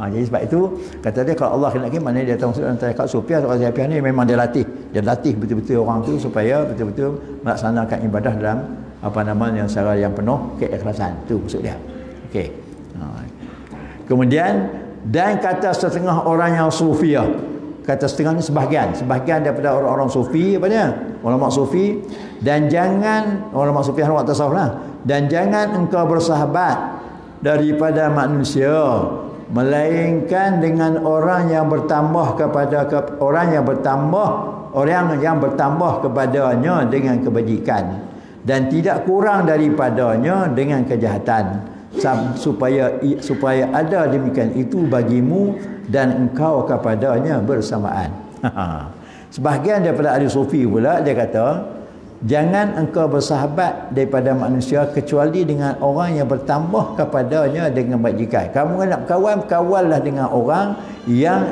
Jadi sebab itu kata dia kalau Allah kehendaki, maknanya dia tahu dalam tarekat sufiah, tarekat sufiah ni memang dia latih betul-betul orang tu supaya betul-betul melaksanakan ibadah dalam yang secara yang penuh keikhlasan. Tu maksud dia. Okey. Kemudian dan kata setengah orang yang sufiah, kata setengah ni sebahagian daripada orang-orang sufi, apa dia? Ulama sufi. Dan jangan ulama sufi ulama tasawuf lah, dan jangan engkau bersahabat daripada manusia melainkan dengan orang yang bertambah kepadanya dengan kebajikan, dan tidak kurang daripadanya dengan kejahatan, supaya ada demikian itu bagimu dan engkau kepadanya bersamaan. Sebahagian daripada ahli sufi pula dia kata, jangan engkau bersahabat daripada manusia kecuali dengan orang yang bertambah kepadanya dengan kebajikan. Kamu nak kawallah dengan orang yang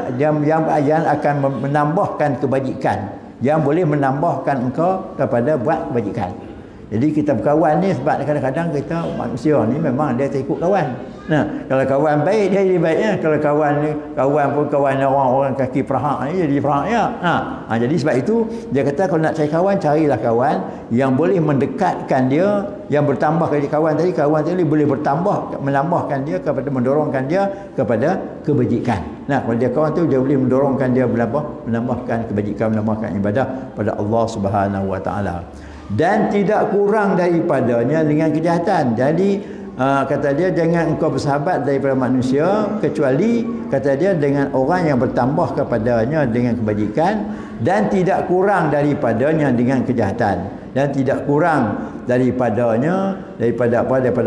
akan menambahkan kebajikan, yang boleh menambahkan engkau kepada buat kebajikan. Jadi kita berkawan ni sebab kadang-kadang kita manusia ni memang dia tak ikut kawan. Kalau kawan baik dia jadi baiknya. Kalau kawan orang kaki perahak ni jadi perahaknya. Jadi sebab itu dia kata kalau nak cari kawan, carilah kawan yang boleh mendekatkan dia, yang bertambah kepada kawan tadi boleh menambahkan dia kepada, mendorongkan dia kepada kebajikan. Kalau dia kawan tu dia boleh mendorongkan dia menambahkan kebajikan, menambahkan ibadah pada Allah Subhanahu Wa Taala. Dan tidak kurang daripadanya dengan kejahatan. Jadi kata dia jangan engkau bersahabat daripada manusia kecuali kata dia dengan orang yang bertambah kepadanya dengan kebajikan dan tidak kurang daripadanya dengan kejahatan, dan tidak kurang daripada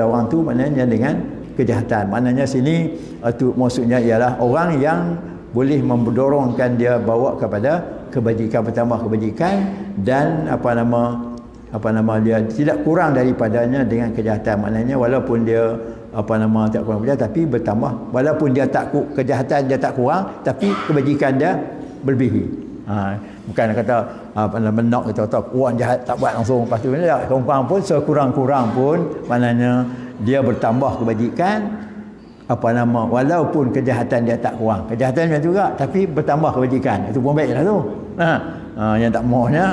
orang tu maknanya dengan kejahatan. Maknanya sini tu maksudnya ialah orang yang boleh mendorongkan dia bawa kepada kebajikan, bertambah kebajikan, dan dia tidak kurang daripadanya dengan kejahatan. Maknanya walaupun dia tak kurang kejahatan tapi bertambah, walaupun dia tak kejahatan dia tak kurang tapi kebajikan dia berlebihi. Bukan kata menok kita orang jahat tak buat langsung lepas tu tak, kurang pun sekurang-kurang pun maknanya dia bertambah kebajikan, walaupun kejahatan dia tak kurang, kejahatan dia juga tapi bertambah kebajikan, itu pun baiklah tu. Yang tak maunya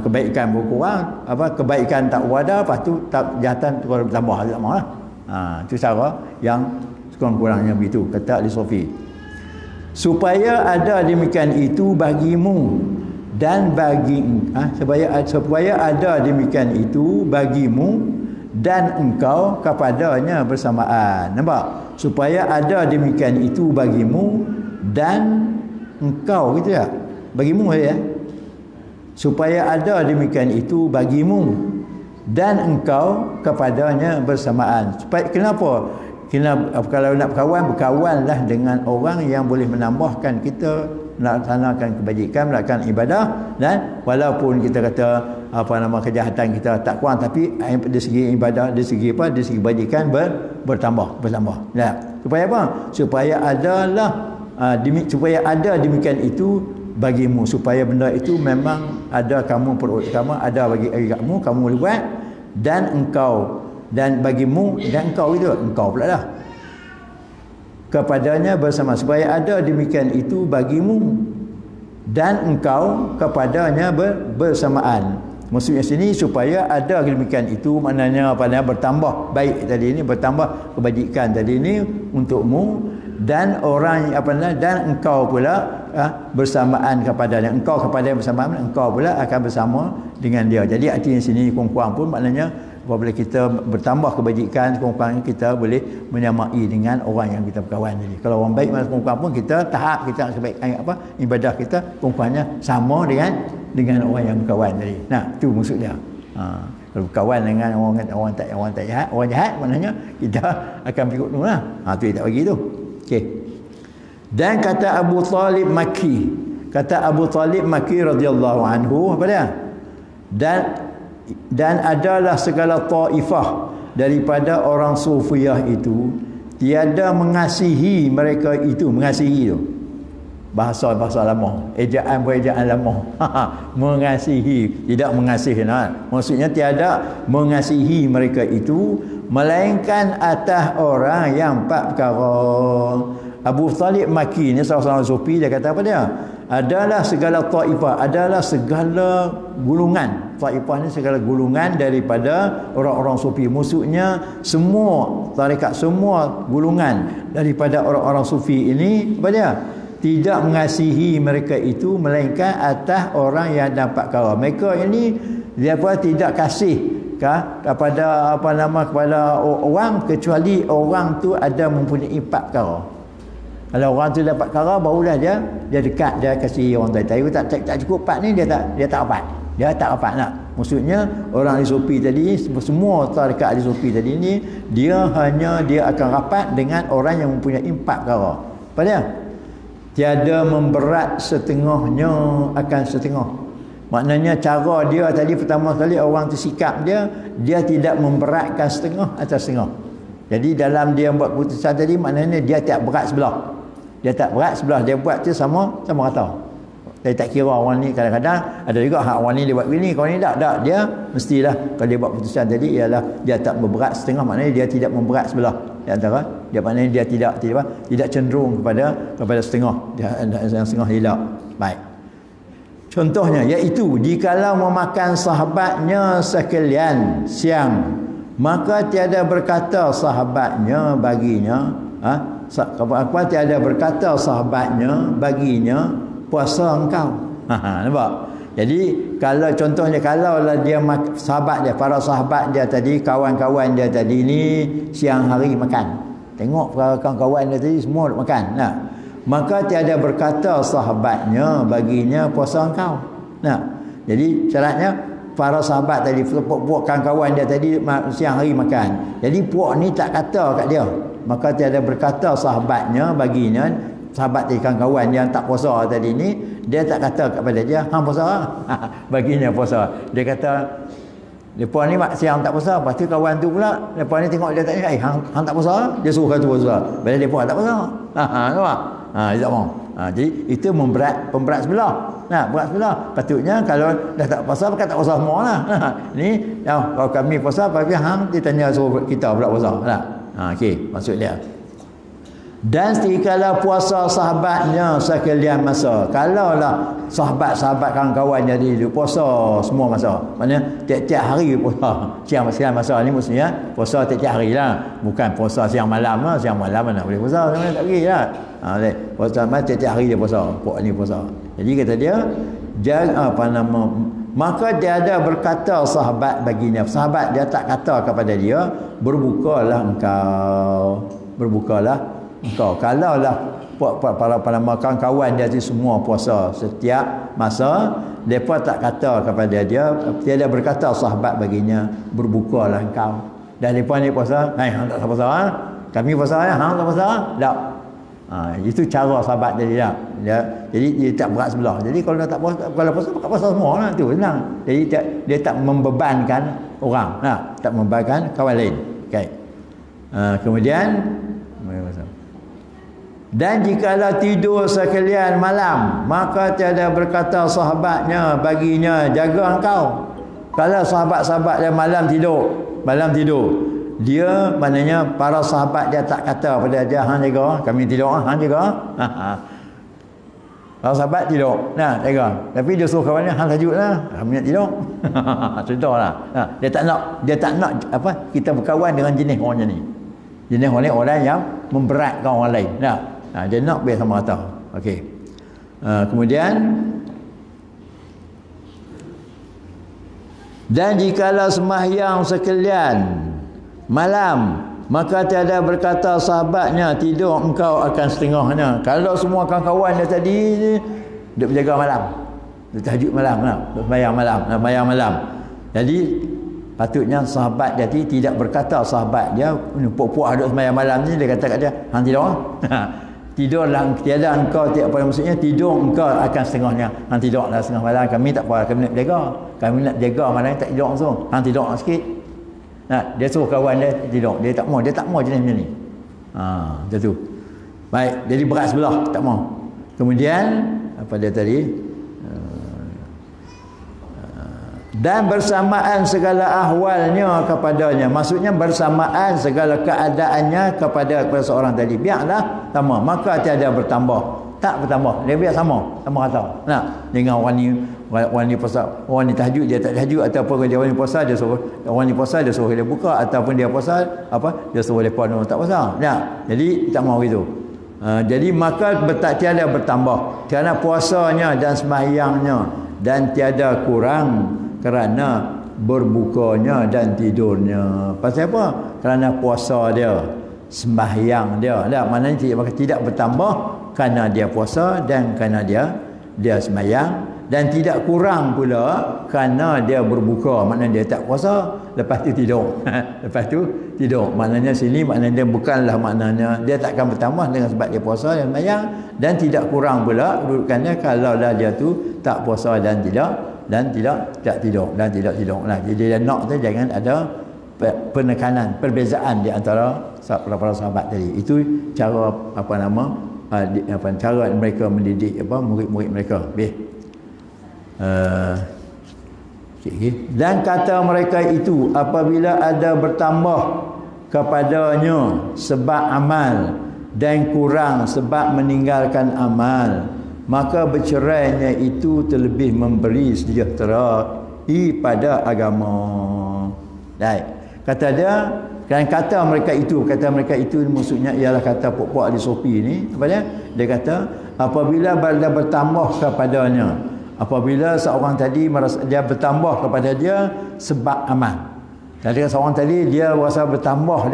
kebaikan berkurang, kebaikan tak ada, lepas tu kejahatan bertambah, tak maulah. Itu cara yang kurang-kurangnya begitu kata ahli sufi. Supaya ada demikian itu bagimu dan bagi supaya ada demikian itu bagimu dan engkau kepadanya bersamaan. Nampak? Supaya ada demikian itu bagimu dan engkau, gitu ya. Bagimu ya. Supaya ada demikian itu bagimu dan engkau kepadanya bersamaan. Supaya kenapa? Kalau nak berkawanlah dengan orang yang boleh menambahkan kita melaksanakan kebajikan, melaksanakan ibadah, dan walaupun kita kata kejahatan kita tak kurang tapi dari segi ibadah, dari segi kebajikan bertambah. Nah, supaya apa? Supaya ada demikian itu bagimu, supaya benda itu memang ada kamu perut kamu, ada bagi kamu boleh buat, dan engkau, dan bagimu dan engkau itu, engkau pula dah kepadanya bersama, supaya ada demikian itu bagimu dan engkau kepadanya bersamaan. Maksudnya sini supaya ada demikian itu maknanya bertambah baik tadi ini, bertambah kebajikan tadi ini untukmu dan orang dan engkau pula bersamaan kepadanya, engkau kepada bersamaan, engkau pula akan bersama dengan dia. Jadi artinya sini kurang-kurang pun maknanya apabila kita bertambah kebajikan, kurang-kurang kita boleh menyamai dengan orang yang kita berkawan tadi. Kalau orang baik kurang-kurang pun kita tahap kita kebaikan ibadah kita kurang-kurangnya sama dengan orang yang berkawan tadi. Nah, itu maksudnya. Kalau berkawan dengan orang tak jahat, orang jahat maknanya kita akan ikut tu lah. Tu dia tak bagi tu. Okey. Dan kata Abu Talib Makki radhiyallahu anhu apa dia? Dan adalah segala taifah daripada orang sufiyah itu tiada mengasihi mereka itu, mengasihi tu bahasa lama, ejaan lama. Mengasihi, tidak mengasihi, maksudnya tiada mengasihi mereka itu melainkan atas orang yang empat perkara. Abu Talib Makki ni salah seorang sufi, dia kata apa dia? Adalah segala taifah, adalah segala gulungan. Taifah ni segala gulungan daripada orang-orang sufi. Maksudnya semua tarekat, semua gulungan daripada orang-orang sufi ini apa dia? Tidak mengasihi mereka itu melainkan atas orang yang dapat perkara. Mereka ini dia tidak kasih kepada kepada orang kecuali orang tu ada mempunyai empat perkara. Kalau orang tu dapat perkara barulah dia dekat, dia kasih orang tadi. Tak cukup empat ni dia tak dapat. Dia tak dapat nak. Maksudnya orang ahli sufi tadi, semua tarekat ahli sufi tadi ni dia akan rapat dengan orang yang mempunyai empat perkara. Apa dia? Tiada memberat setengahnya akan setengah. Maknanya cara dia tadi pertama sekali orang tu sikap dia tidak memberatkan setengah atas setengah. Jadi dalam dia buat keputusan tadi maknanya dia tak berat sebelah. Dia tak berat sebelah, dia buat tu sama rata. Dia tak kira orang ni, kadang-kadang ada juga orang ni dia buat begini, orang ni tak. Dia mestilah kalau dia buat keputusan tadi ialah dia tak berberat setengah, maknanya dia tidak memberat sebelah. Di antara dia maknanya dia tidak cenderung kepada setengah, yang setengah hilap. Baik. Contohnya iaitu jikalau memakan sahabatnya sekalian siang, maka tiada berkata sahabatnya baginya tiada berkata sahabatnya baginya puasa engkau. Nampak? Jadi kalau contohnya kalaulah dia sahabat dia, para sahabat dia tadi, kawan-kawan dia tadi ni siang hari makan. Tengok kawan-kawan dia tadi semua duk makan. Nah, maka tiada berkata sahabatnya baginya puasa engkau. Nah, jadi syaratnya para sahabat tadi, puak kawan-kawan dia tadi siang hari makan. Jadi puak ni tak kata kat dia. Maka tiada berkata sahabatnya baginya, sahabat tadi kawan-kawan yang tak puasa tadi ni, dia tak kata kepada dia hang puasa. Baginya puasa. Dia kata depa ni siang tak puasa, lepas tu kawan tu pula depa ni tengok dia tak ni, hang tak puasa, dia suruh kata puasa. Padahal depa tak puasa. Nampak? Dia tak mau. Jadi itu pemberat sebelah. Nah, berat sebelah. Patutnya kalau dah tak puasa, pakai tak puasa semua lah. Ni kalau kami puasa, tapi hang ditanya suruh kita pula puasa. Nah. Okey, maksud dia. Dan sekala puasa sahabatnya sekalian masa. Kalaulah sahabat-sahabat kawan-kawan jadi puasa semua masa. Maknanya tiap-tiap hari puasa. Siang masa ni maksudnya puasa tiap-tiap hari lah. Bukan puasa siang malam lah. Siang malam mana boleh puasa. Tak boleh lah. Puasa tiap-tiap hari dia puasa. Puak ni puasa. Jadi kata dia, maka dia ada berkata sahabat baginya. Sahabat dia tak kata kepada dia, berbukalah engkau. Kalaulah para kawan dia tu semua puasa setiap masa, mereka tak kata kepada dia, tiada berkata sahabat baginya, berbukalah engkau. Dan mereka ni puasa, hang tak puasa, kami puasa, hang tak puasa, tak. Itu cara sahabat dia. Jadi dia tak berat sebelah. Jadi kalau tak puasa, kalau puasa semua lah, tu senang. Jadi dia tak membebankan orang, tak membebankan kawan lain. Okey. Kemudian dan jikalau tidur sekalian malam, maka tiada berkata sahabatnya baginya, jaga engkau. Kalau sahabat-sahabat dia malam tidur, dia maknanya para sahabat dia tak kata pada dia, hang jaga, kami tidur, hang jaga. Kalau sahabat tidur, jaga. Tapi dia suruh kawannya, hang tajuklah, kami nak tidur. Contohlah. Dia tak nak apa, kita berkawan dengan jenis orang ni. Jenis orang yang memberatkan orang lain. Dia nak biar sama rata. Okey. Kemudian dan jikalau sembahyang sekalian malam, maka tiada berkata sahabatnya, tidur engkau akan setengahnya. Kalau semua kawan-kawan dia tadi dia berjaga malam, dia tahajud malam, dia sembahyang malam. Jadi patutnya sahabat dia tidak berkata sahabat dia, puak-puak duduk sembahyang malam ni, dia kata kat dia, hang tidur. Tidurlah, tiada engkau, apa maksudnya, tidur engkau akan setengahnya. Hang tidurlah setengah malam, kami tak apa, kami nak jaga. Kami nak jaga malam tak tidur langsung. Hang tidur sikit. Dia suruh kawan dia tidur. Dia tak mau jenis macam ni. Macam tu. Baik, jadi berat sebelah, tak mau. Kemudian apa dia tadi? Dan bersamaan segala ahwalnya kepadanya. Maksudnya bersamaan segala keadaannya kepada seorang tadi. Biarlah sama, maka tiada bertambah. Tak bertambah, dia biar sama rata. Dengan orang ni puasa, orang ni tahajud dia tak tahajud, ataupun dia orang ni puasa dia suruh, orang ni puasa dia suruh dia buka, ataupun dia puasa dia suruh depa tak puasa. Jadi tak mau gitu. Jadi maka tiada bertambah kerana puasanya dan sembahyangnya, dan tiada kurang kerana berbukanya dan tidurnya. Pasal apa? Kerana puasa dia, sembahyang dia. Maknanya tidak bertambah kerana dia puasa dan kerana dia sembahyang, dan tidak kurang pula kerana dia berbuka. Maknanya dia tak puasa, lepas tu tidur. Maknanya sini maknanya dia bukanlah, maknanya dia tak akan bertambah dengan sebab dia puasa dan sembahyang, dan tidak kurang pula kedudukannya kalau dia tu tak puasa dan tidak tidur. Jadi dia nak tu jangan ada penekanan, perbezaan di antara para sahabat tadi. Itu cara cara mereka mendidik murid-murid mereka. Dan kata mereka itu, apabila ada bertambah kepadanya sebab amal dan kurang sebab meninggalkan amal, maka bercerainya itu terlebih memberi sejahtera pada agama. Baik. Kata dia, kata mereka itu maksudnya ialah kata puak-puak di Sopi ni. Apa dia? Dia kata apabila bertambah kepadanya apabila seorang tadi merasa dia bertambah kepada dia sebab amal. Jadi seorang tadi dia rasa bertambah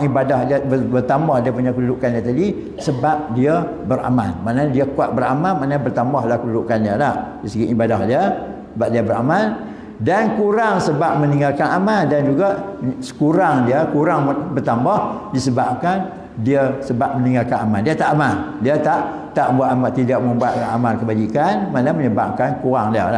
ibadah dia, bertambah dia punya kedudukan dia tadi sebab dia beramal. Maknanya dia kuat beramal, maknanya bertambahlah kedudukannya lah di segi ibadah dia sebab dia beramal, dan kurang sebab meninggalkan amal, dan juga kurang bertambah disebabkan dia sebab meninggalkan amal. Dia tak amal, dia tak buat amal, tidak membuat amal kebajikan, mana menyebabkan kurang dia.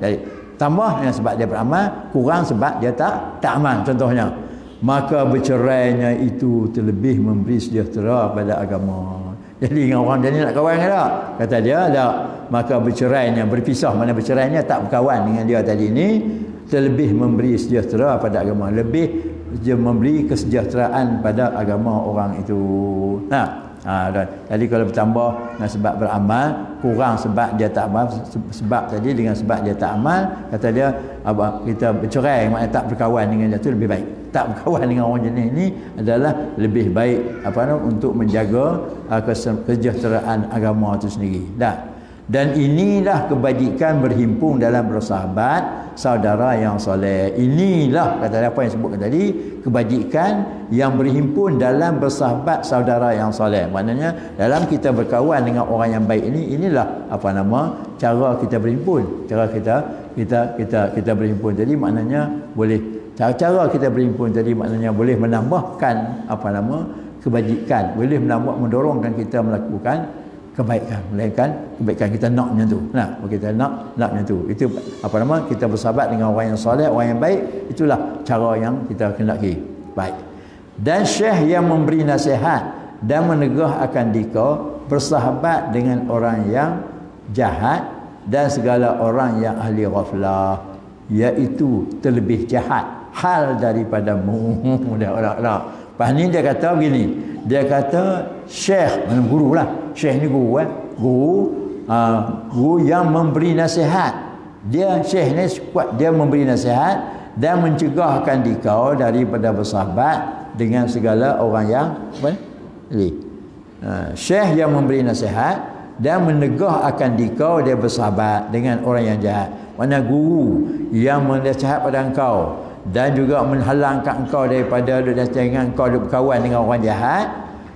Jadi tambah dengan sebab dia beramal, kurang sebab dia tak amal contohnya. Maka bercerainya itu terlebih memberi sejahtera pada agama. Jadi dengan orang jadi nak kawan ke tak? Kata dia tak. Maka bercerainya, berpisah, mana bercerainya tak berkawan dengan dia tadi ni, terlebih memberi sejahtera pada agama, lebih dia memberi kesejahteraan pada agama orang itu. Jadi kalau bertambah dengan sebab beramal, kurang sebab dia tak amal, sebab tadi dengan sebab dia tak amal, kata dia kita bercerai, maknanya tak berkawan dengan dia, tu lebih baik. Tak berkawan dengan orang jenis ini adalah lebih baik untuk menjaga kesejahteraan agama itu sendiri. Dan inilah kebajikan berhimpun dalam bersahabat saudara yang soleh. Inilah kata apa yang sebutkan tadi, kebajikan yang berhimpun dalam bersahabat saudara yang soleh. Maknanya dalam kita berkawan dengan orang yang baik ini, inilah cara kita berhimpun. Cara kita berhimpun. Jadi maknanya boleh, cara kita berhimpun tadi maknanya boleh menambahkan kebajikan, boleh mendorongkan kita melakukan kebaikan, melainkan kebaikan kita nak macam tu. Kita nak macam tu. Itu kita bersahabat dengan orang yang soleh, orang yang baik, itulah cara yang kita kendaki. Baik. Dan syekh yang memberi nasihat dan menegah akan dika bersahabat dengan orang yang jahat dan segala orang yang ahli ghaflah, iaitu terlebih jahat hal daripadamu. Lepas ni dia kata begini, dia kata syekh, mana guru lah, syekh ni guru guru yang memberi nasihat. Dia syekh ni kuat, dia memberi nasihat dan mencegahkan dikau daripada bersahabat dengan segala orang yang syekh yang memberi nasihat dan menegah akan dikau dia bersahabat dengan orang yang jahat. Mana guru yang menasihat pada engkau dan juga menghalangkan engkau daripada jangan engkau berkawan dengan orang jahat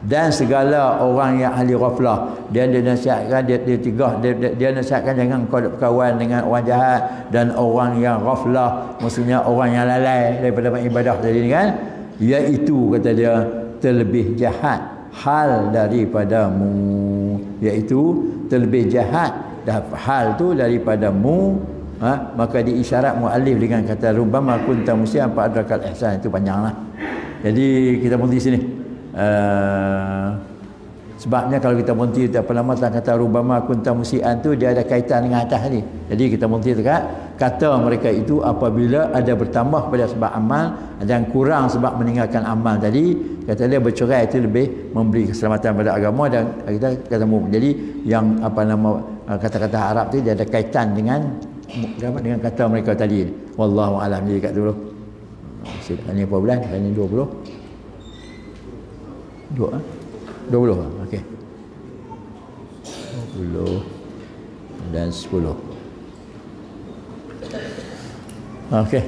dan segala orang yang ahli ghaflah. Dia nasihatkan, dia nasihatkan jangan engkau berkawan dengan orang jahat dan orang yang ghaflah, maksudnya orang yang lalai daripada ibadah tadi ni kan, iaitu kata dia terlebih jahat hal daripadamu, iaitu terlebih jahat hal tu daripadamu. Maka diisyarat muallif dengan kata rubbama kunta musian fa adrakal ihsan. Itu panjanglah. Jadi kita berhenti sini. Sebabnya kalau kita berhenti telah kata rubbama kunta musian tu dia ada kaitan dengan atas ni. Jadi kita berhenti dekat kata mereka itu apabila ada bertambah pada sebab amal dan kurang sebab meninggalkan amal tadi, kata dia bercerai itu lebih memberi keselamatan pada agama. Dan kita kata jadi yang kata-kata Arab tu dia ada kaitan dengan kata mereka tadi. Wallahu a'lam. Jadi kat dulu. Ini apa bulan? Ini 20. 20. Okey. 20 dan 10. Okey.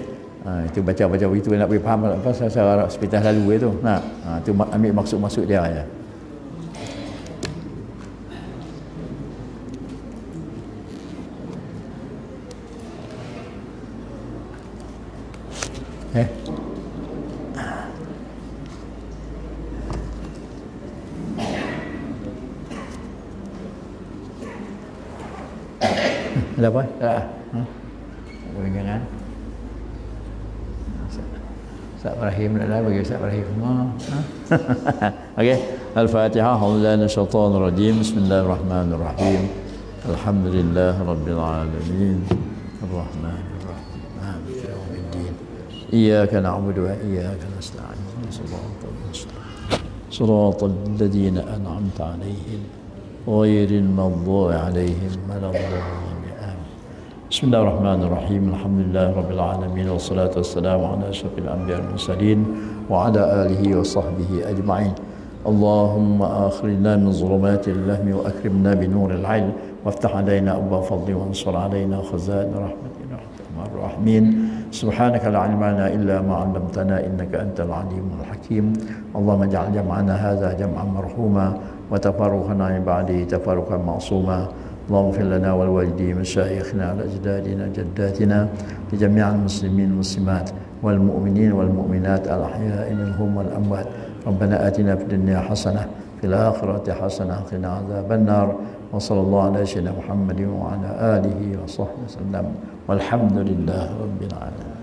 Itu baca-baca begitu nak boleh faham apa saya sepintas lalu itu. Itu ambil maksud-maksud dia ya. Ada apa? Boleh jangan. Ustaz Ibrahim dah bagi Ustaz Ibrahim semua. Okey. Al-Fatihah. A'udzubillahi minasyaitonir rajim. Bismillahirrahmanirrahim. Alhamdulillahirabbil alamin. Arrahmanir rahim. Maliki yaumiddin. Iyyaka na'budu wa iyyaka nasta'in. Shiratal ladzina an'amta 'alaihim ghairil maghdubi 'alaihim waladdallin. Bismillahirrahmanirrahim. Alhamdulillahirabbil alamin wassalatu wassalamu ala asyrafil anbiya'i wal mursalin wa ala alihi wa sahbihi ajma'in. اللهم أخرجنا من ظلمات الوهم وأكرمنا بنور العلم وافتح علينا أبواب فضل وانصر علينا خزائن رحمتك يا أرحم الراحمين. سبحانك لا علم لنا إلا ما علمتنا إنك أنت العليم الحكيم. اللهم اجعل جمعنا هذا جمعا مرحوما وتفرقنا من بعده تفرقا معصوما. اللهم اغفر لنا ولوالدي مشايخنا وأجدادنا جداتنا لجميع المسلمين والمسلمات والمؤمنين والمؤمنات الأحياء منهم والأموات. ربنا آتنا في الدنيا حسنة في الآخرة حسنة وقنا عذاب النار. وصلى الله على سيدنا محمد وعلى آله وصحبه وسلم والحمد لله رب العالمين.